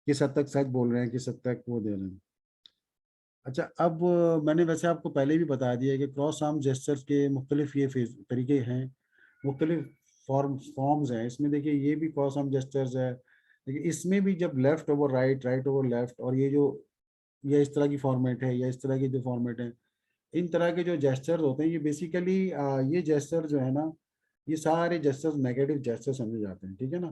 किस हद तक सच बोल रहे हैं, किस हद तक वो दे रहे हैं। अच्छा, अब मैंने वैसे आपको पहले भी बता दिया है कि क्रॉस आर्म जेस्चर्स के मुख्तलिफ ये तरीके हैं, मुख्तलिफ फॉर्म्स हैं। इसमें देखिए ये भी क्रॉस आर्म जेस्चर्स है, लेकिन इसमें भी जब left over right, right over left, और ये जो ये इस तरह की फॉर्मेट है या इस तरह की जो फॉर्मेट है, इन तरह के जो जेस्चर्स होते हैं ये बेसिकली ये जेस्चर जो है ना ये सारे जेस्चर्स नेगेटिव जेस्चर समझे जाते हैं, ठीक है ना।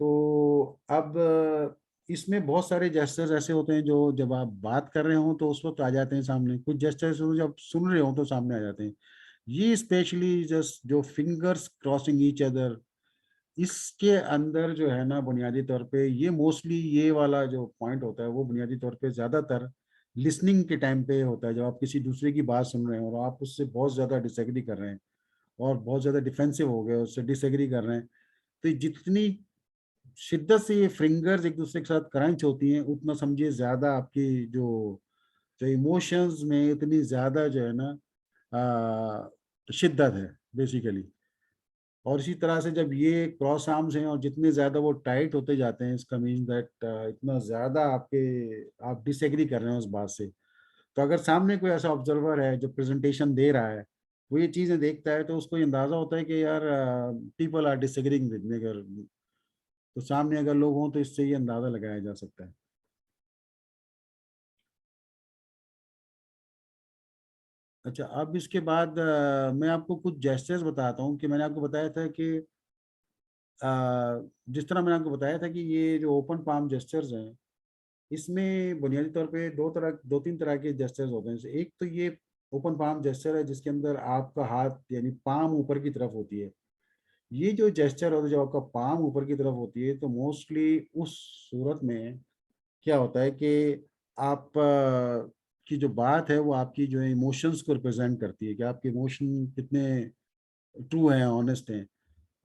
तो अब इसमें बहुत सारे जेस्चर्स ऐसे होते हैं जो जब आप बात कर रहे हो तो उस वक्त आ जाते हैं सामने, कुछ जेस्चर्स जब सुन रहे हो तो सामने आ जाते हैं। ये स्पेशली जस्ट जो फिंगर्स क्रॉसिंग ईच अदर, इसके अंदर जो है ना बुनियादी तौर पे ये मोस्टली ये वाला जो पॉइंट होता है वो बुनियादी तौर पे ज़्यादातर लिसनिंग के टाइम पे होता है, जब आप किसी दूसरे की बात सुन रहे हैं और आप उससे बहुत ज़्यादा डिसएग्री कर रहे हैं और बहुत ज़्यादा डिफेंसिव हो गए, उससे डिसएग्री कर रहे हैं, तो जितनी शिद्दत से ये फिंगर्स एक दूसरे के साथ क्रंच होती हैं उतना समझिए ज़्यादा आपकी जो जो इमोशंस में इतनी ज़्यादा जो है ना शिद्दत है बेसिकली। और इसी तरह से जब ये क्रॉस आर्म्स हैं और जितने ज़्यादा वो टाइट होते जाते हैं, इसका मीन दैट इतना ज़्यादा आपके आप डिसएग्री कर रहे हैं उस बात से। तो अगर सामने कोई ऐसा ऑब्जर्वर है जो प्रेजेंटेशन दे रहा है, वो ये चीज़ें देखता है तो उसको ये अंदाज़ा होता है कि यार people are disagreeing with me, अगर तो सामने अगर लोग हों तो इससे ये अंदाज़ा लगाया जा सकता है। अच्छा, अब इसके बाद मैं आपको कुछ जेस्चर्स बताता हूँ कि मैंने आपको बताया था कि जिस तरह मैंने आपको बताया था कि ये जो ओपन पाम जेस्चर्स हैं, इसमें बुनियादी तौर पे दो तीन तरह के जेस्चर्स होते हैं। जैसे एक तो ये ओपन पाम जेस्चर है जिसके अंदर आपका हाथ यानी पाम ऊपर की तरफ होती है। ये जो जेस्चर होता है जब आपका पाम ऊपर की तरफ होती है तो मोस्टली उस सूरत में क्या होता है कि आप की जो बात है वो आपकी जो है इमोशंस को रिप्रेजेंट करती है कि आपके इमोशन कितने ट्रू हैं, ऑनेस्ट हैं।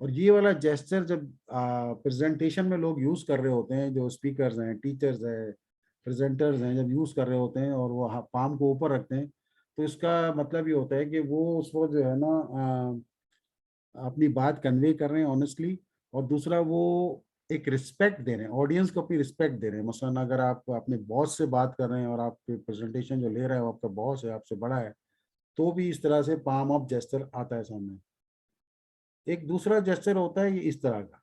और ये वाला जेस्चर जब प्रेजेंटेशन में लोग यूज कर रहे होते हैं, जो स्पीकर्स हैं, टीचर्स हैं, प्रेजेंटर्स हैं, जब यूज कर रहे होते हैं और वो पाम को ऊपर रखते हैं, तो इसका मतलब ये होता है कि वो उस वक्त जो है ना अपनी बात कन्वे कर रहे हैं ऑनेस्टली। और दूसरा वो एक रिस्पेक्ट दे रहे हैं, ऑडियंस को अपनी रिस्पेक्ट दे रहे हैं। मसलन अगर आप अपने बॉस से बात कर रहे हैं और आप प्रेजेंटेशन जो ले रहे हैं वो आपका बॉस है, आपसे बड़ा है, तो भी इस तरह से पाम अप जेस्चर आता है सामने। एक दूसरा जेस्चर होता है ये इस तरह का।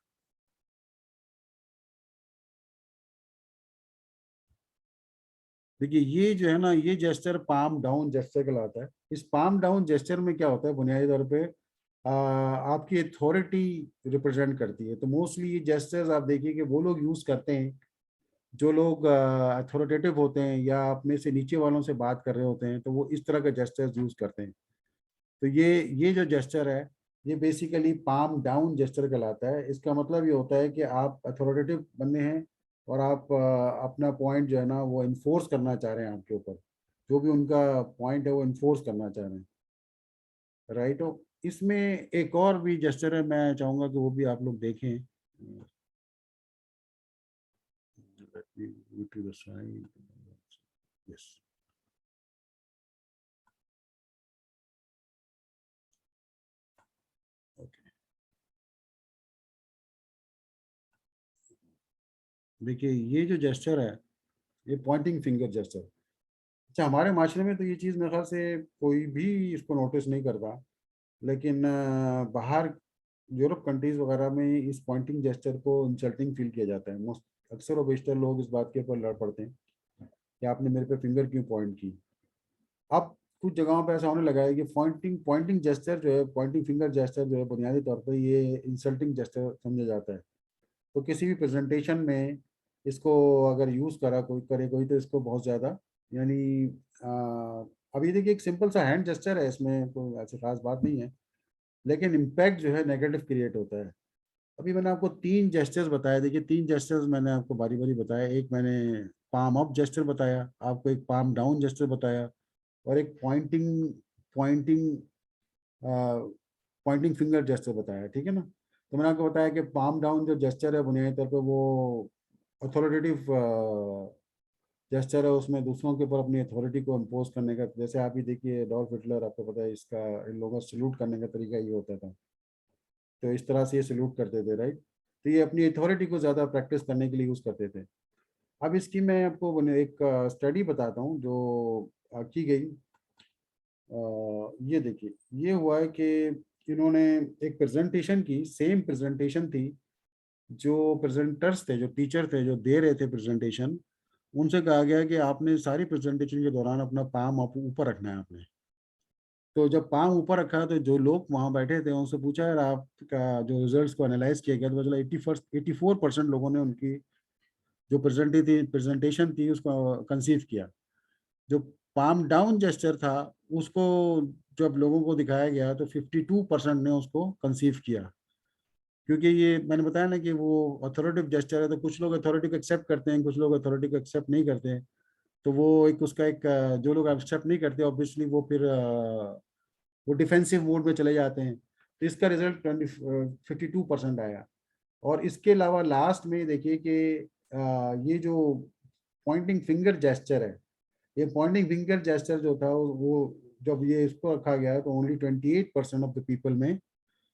देखिए ये जो है ना ये जेस्चर पाम डाउन जेस्चर कहलाता है। इस पाम डाउन जेस्चर में क्या होता है बुनियादी तौर पे आपकी अथॉरिटी रिप्रेजेंट करती है। तो मोस्टली ये जेस्चर्स आप देखिए कि वो लोग यूज करते हैं जो लोग अथॉरिटेटिव होते हैं या अपने से नीचे वालों से बात कर रहे होते हैं, तो वो इस तरह का जेस्चर्स यूज करते हैं। तो ये जो जेस्चर है ये बेसिकली पाम डाउन जेस्चर कहलाता है। इसका मतलब ये होता है कि आप अथॉरिटेटिव बंदे हैं और आप अपना पॉइंट जो है ना वो इन्फोर्स करना चाह रहे हैं आपके ऊपर, जो भी उनका पॉइंट है वो इन्फोर्स करना चाह रहे हैं, राइट हो। इसमें एक और भी जेस्चर है, मैं चाहूंगा कि वो भी आप लोग देखें। Let me go to the side. Yes. Okay. देखिए ये जो जेस्चर है ये पॉइंटिंग फिंगर जेस्चर। अच्छा, हमारे माशरे में तो ये चीज़ मेरे ख्याल से कोई भी इसको नोटिस नहीं करता, लेकिन बाहर यूरोप कंट्रीज वगैरह में इस पॉइंटिंग जेस्चर को इंसल्टिंग फील किया जाता है। मोस्ट अक्सर और बेशतर लोग इस बात के ऊपर लड़ पड़ते हैं कि आपने मेरे पे फिंगर क्यों पॉइंट की। अब कुछ जगहों पे ऐसा होने लगा है कि पॉइंटिंग जेस्चर जो है, पॉइंटिंग फिंगर जेस्चर जो है, बुनियादी तौर पर ये इंसल्टिंग जेस्चर समझा जाता है। तो किसी भी प्रेजेंटेशन में इसको अगर यूज़ करे कोई तो इसको बहुत ज़्यादा, यानी अभी देखिए एक सिंपल सा हैंड जेस्चर है, इसमें कोई ऐसी खास बात नहीं है, लेकिन इम्पैक्ट जो है नेगेटिव क्रिएट होता है। अभी मैंने आपको 3 जेस्चर्स बताए, देखिए 3 जेस्चर्स मैंने आपको बारी बारी बताया। एक मैंने पाम अप जेस्चर बताया, आपको एक पाम डाउन जेस्चर बताया, और एक पॉइंटिंग पॉइंटिंग फिंगर जेस्चर बताया, ठीक है ना। तो मैंने आपको बताया कि पाम डाउन जो जेस्चर है बुनियादी तौर पर वो अथॉरिटेटिव जेस्चर है, उसमें दूसरों के ऊपर अपनी अथॉरिटी को इम्पोज करने का, जैसे आप ही देखिए एडोल्फ हिटलर, आपको पता है इसका, इन लोगों का सल्यूट करने का तरीका ये होता था, तो इस तरह से ये सल्यूट करते थे, राइट। तो ये अपनी अथॉरिटी को ज़्यादा प्रैक्टिस करने के लिए यूज़ करते थे। अब इसकी मैं आपको एक स्टडी बताता हूँ जो की गई। ये देखिए, ये हुआ है कि इन्होंने एक प्रेजेंटेशन की, सेम प्रेजेंटेशन थी, जो प्रेजेंटर्स थे, जो टीचर थे, जो दे रहे थे प्रेजेंटेशन, उनसे कहा गया कि आपने सारी प्रेजेंटेशन के दौरान अपना पाम आप ऊपर रखना है आपने। तो जब पाम ऊपर रखा तो जो लोग वहां बैठे थे उनसे पूछा यार आपका जो रिजल्ट्स को एनालाइज किया गया, तो मतलब 84% लोगों ने उनकी जो प्रेजेंटेशन थी उसको कंसीव किया। जो पाम डाउन जेस्चर था उसको जब लोगों को दिखाया गया तो 52% ने उसको कंसीव किया, क्योंकि ये मैंने बताया ना कि वो अथॉरिटेटिव जेस्चर है, तो कुछ लोग अथॉरिटी को एक्सेप्ट करते हैं, कुछ लोग अथॉरिटी को एक्सेप्ट नहीं करते हैं। तो वो एक उसका एक जो लोग एक्सेप्ट नहीं करते ऑब्वियसली वो फिर वो डिफेंसिव मोड में चले जाते हैं। तो इसका रिजल्ट 52% आया। और इसके अलावा लास्ट में देखिए कि ये जो पॉइंटिंग फिंगर जेस्चर है, ये पॉइंटिंग फिंगर जेस्चर जो था वो जब ये इसको रखा गया तो ओनली 28% ऑफ द पीपल में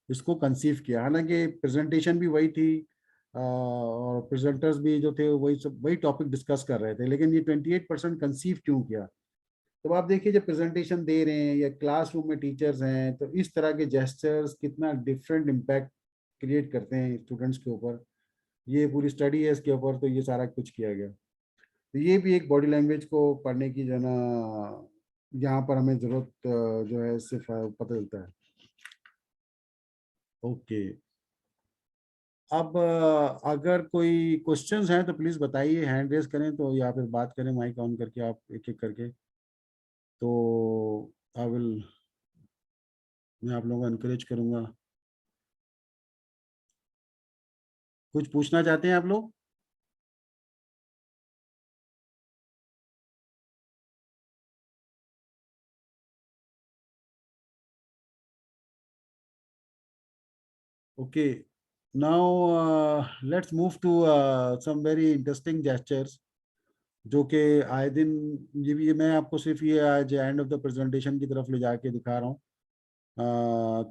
इसको कंसीव किया। हालांकि प्रेजेंटेशन भी वही थी और प्रेजेंटर्स भी जो थे वही टॉपिक डिस्कस कर रहे थे, लेकिन ये 28% कंसीव क्यों किया। तो आप देखिए जब प्रेजेंटेशन दे रहे हैं या क्लासरूम में टीचर्स हैं तो इस तरह के जेस्चर्स कितना डिफरेंट इम्पैक्ट क्रिएट करते हैं स्टूडेंट्स के ऊपर। ये पूरी स्टडी है इसके ऊपर, तो ये सारा कुछ किया गया। तो ये भी एक बॉडी लैंग्वेज को पढ़ने की जो है ना, यहाँ पर हमें जरूरत जो है सिर्फ पता चलता है। ओके, अब अगर कोई क्वेश्चंस हैं तो प्लीज बताइए, हैंड रेज करें तो, या फिर बात करें माइक ऑन करके आप एक एक करके, तो आई विल, मैं आप लोगों को एनकरेज करूंगा। कुछ पूछना चाहते हैं आप लोग? Okay, now let's move to some very interesting gestures जो कि आए दिन, ये मैं आपको सिर्फ ये आज एंड ऑफ द प्रेजेंटेशन की तरफ ले जाके दिखा रहा हूँ,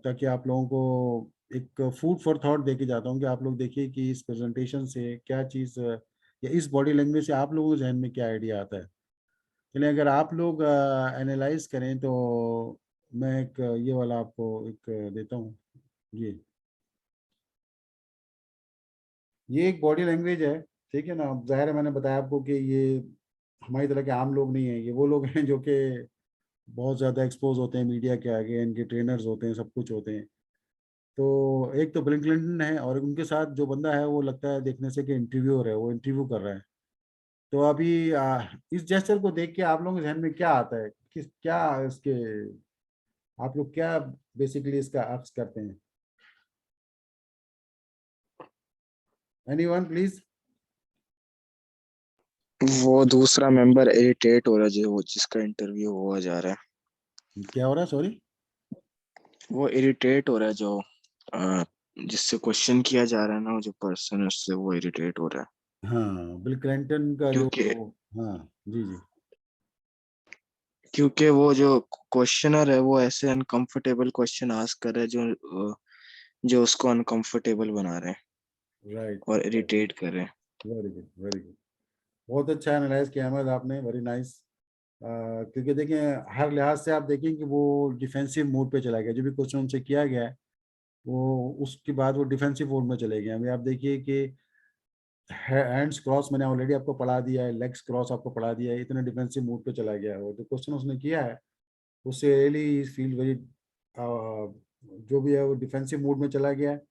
ताकि आप लोगों को एक फूड फॉर थॉट दे के जाता हूँ कि आप लोग देखिए कि इस प्रेजेंटेशन से क्या चीज़ या इस बॉडी लैंग्वेज से आप लोगों के जहन में क्या आइडिया आता है। चलिए अगर आप लोग एनालाइज करें तो मैं एक ये वाला आपको एक देता हूँ। ये एक बॉडी लैंग्वेज है, ठीक है ना। अब जाहिर है मैंने बताया आपको कि ये हमारी तरह के आम लोग नहीं है, ये वो लोग हैं जो कि बहुत ज़्यादा एक्सपोज होते हैं मीडिया के आगे, इनके ट्रेनर्स होते हैं, सब कुछ होते हैं। तो एक तो बिल क्लिंटन है और उनके साथ जो बंदा है वो लगता है देखने से कि इंटरव्यूअर है, वो इंटरव्यू कर रहा है। तो अभी इस जेस्चर को देख के आप लोगों के जहन में क्या आता है, किस क्या इसके, आप लोग क्या बेसिकली इसका अक्स करते हैं? Anyone please. वो दूसरा मेंबर इरिटेट हो रहा है जो वो जिसका इंटरव्यू हुआ जा रहा क्या हो रहा है, सॉरी? है, वो इरिटेट हो रहा है जो अ, जिससे क्वेश्चन किया जा रहा है ना, वो जो पर्सन है उससे वो इरिटेट हो रहा है। हाँ, बिल क्लिंटन का जो, क्योंकि हाँ जी जी। क्योंकि वो जो क्वेश्चनर है वो ऐसे अनकंफर्टेबल क्वेश्चन आस्क कर रहा है जो उसको अनकंफर्टेबल बना रहे हैं राइट। और इरिटेट कर रहे हैं। Very good, very good. बहुत अच्छा एनालाइज किया अहमद आपने, वेरी नाइस। क्योंकि देखें हर लिहाज से आप देखें कि वो डिफेंसिव मोड पे चला गया, जो भी क्वेश्चन उनसे किया गया है वो उसके बाद वो डिफेंसिव मोड में चले गए। अभी आप देखिए कि हैंड्स क्रॉस मैंने ऑलरेडी आपको पढ़ा दिया है, लेग्स क्रॉस आपको पढ़ा दिया है, इतने डिफेंसिव मोड पे चला गया है वो, जो क्वेश्चन उसने किया है उससे रियली फील वेरी, जो भी है वो डिफेंसिव मोड में चला गया है।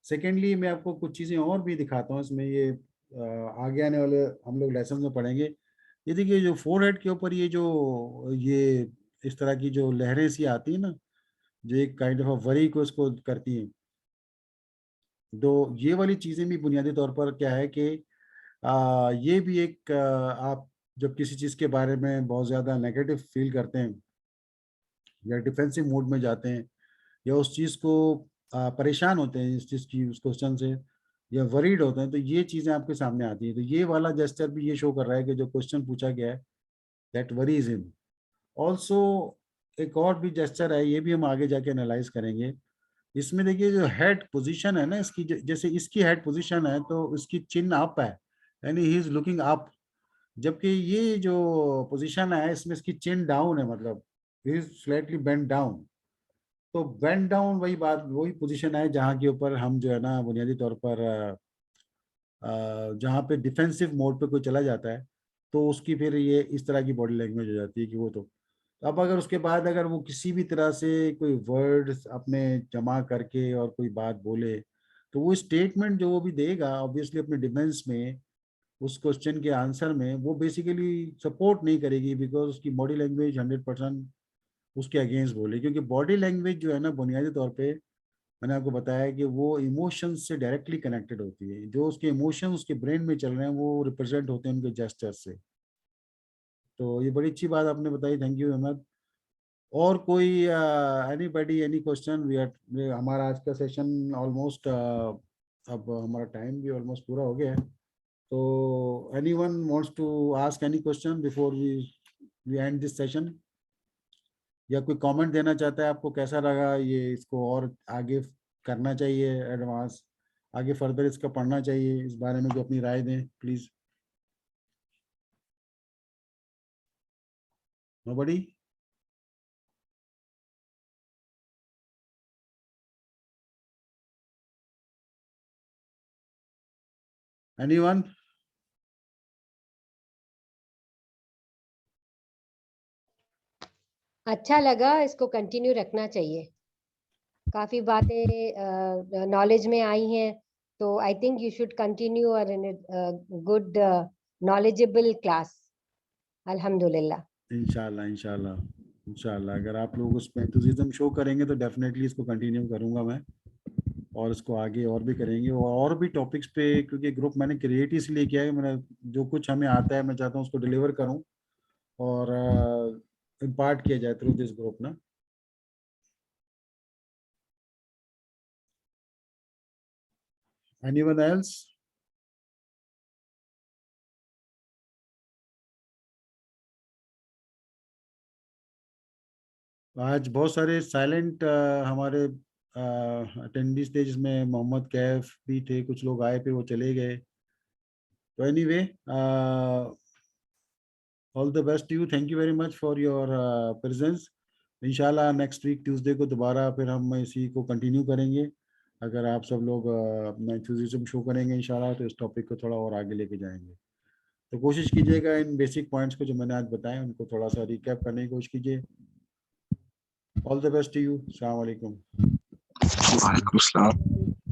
सेकेंडली मैं आपको कुछ चीज़ें और भी दिखाता हूँ इसमें, ये आगे आने वाले हम लोग लेसन में पढ़ेंगे। ये देखिए जो फोरहेड के ऊपर ये इस तरह की जो लहरें सी आती है ना, जो एक काइंड ऑफ वरी को इसको करती हैं, तो ये वाली चीज़ें भी बुनियादी तौर पर क्या है कि ये भी एक आप जब किसी चीज़ के बारे में बहुत ज़्यादा नेगेटिव फील करते हैं या डिफेंसिव मोड में जाते हैं या उस चीज़ को परेशान होते हैं इस चीज़ की उस क्वेश्चन से या वरीड होते हैं, तो ये चीज़ें आपके सामने आती हैं। तो ये वाला जेस्चर भी ये शो कर रहा है कि जो क्वेश्चन पूछा गया है दैट वरीज हिम। ऑल्सो एक और भी जेस्चर है, ये भी हम आगे जाके एनालाइज करेंगे। इसमें देखिए जो हेड पोजीशन है ना इसकी, जैसे इसकी हेड पोजीशन है तो इसकी चिन्ह अप है, यानी ही इज लुकिंग अप, जबकि ये जो पोजीशन है इसमें इसकी चिन डाउन है, मतलब he is slightly bend down. तो बेंड डाउन वही बात, वही पोजीशन है जहाँ के ऊपर हम जो है ना बुनियादी तौर पर जहाँ पे डिफेंसिव मोड पे कोई चला जाता है तो उसकी फिर ये इस तरह की बॉडी लैंग्वेज हो जाती है कि वो तो अब अगर उसके बाद अगर वो किसी भी तरह से कोई वर्ड्स अपने जमा करके और कोई बात बोले तो वो स्टेटमेंट जो वो भी देगा ऑब्वियसली अपने डिफेंस में उस क्वेश्चन के आंसर में वो बेसिकली सपोर्ट नहीं करेगी, बिकॉज उसकी बॉडी लैंग्वेज 100% उसके अगेंस्ट बोले, क्योंकि बॉडी लैंग्वेज जो है ना बुनियादी तौर पे मैंने आपको बताया कि वो इमोशंस से डायरेक्टली कनेक्टेड होती है। जो उसके इमोशंस उसके ब्रेन में चल रहे हैं वो रिप्रेजेंट होते हैं उनके जेस्चर से। तो ये बड़ी अच्छी बात आपने बताई, थैंक यू अहमद। और कोई एनीबॉडी एनी क्वेश्चन? हमारा आज का सेशन ऑलमोस्ट अब हमारा टाइम भी ऑलमोस्ट पूरा हो गया है, तो anyone wants to ask any question before we end this session? या कोई कमेंट देना चाहता है आपको कैसा लगा ये, इसको और आगे करना चाहिए एडवांस, आगे फर्दर इसका पढ़ना चाहिए, इस बारे में जो अपनी राय दें प्लीज। नोबडी? एनीवन? अच्छा लगा, इसको कंटिन्यू रखना चाहिए। काफी बातें नॉलेज में आई हैं, तो I think you should continue और इन गुड नॉलेजेबल क्लास। अल्हम्दुलिल्लाह। इंशाल्लाह इंशाल्लाह इंशाल्लाह, अगर आप लोग उस पर एंथुसिज्म शो करेंगे तो डेफिनेटली इसको कंटिन्यू करूंगा मैं, और इसको आगे और भी करेंगे और भी टॉपिक्स पे, क्योंकि ग्रुप मैंने क्रिएट इसलिए किया है, मैंने जो कुछ हमें आता है मैं चाहता हूँ उसको डिलीवर करूँ और इम्पार्ट किया जाए थ्रू दिस ग्रुप ना। Anyone else? आज बहुत सारे साइलेंट हमारे अटेंडीज थे, जिसमें मोहम्मद कैफ भी थे, कुछ लोग आए फिर वो चले गए। तो anyway all the best to you, thank you very much for your presence. इंशाल्लाह नेक्स्ट वीक ट्यूसडे को दोबारा फिर हम इसी को कंटिन्यू करेंगे। अगर आप सब लोग अपना एंथुसिज्म शो करेंगे इंशाल्लाह तो इस टॉपिक को थोड़ा और आगे लेके जाएंगे। तो कोशिश कीजिएगा इन बेसिक पॉइंट्स को जो मैंने आज बताए उनको थोड़ा सा रिकैप करने की कोशिश कीजिए। All the best to you, अस्सलाम वालेकुम। वालेकुम सलाम।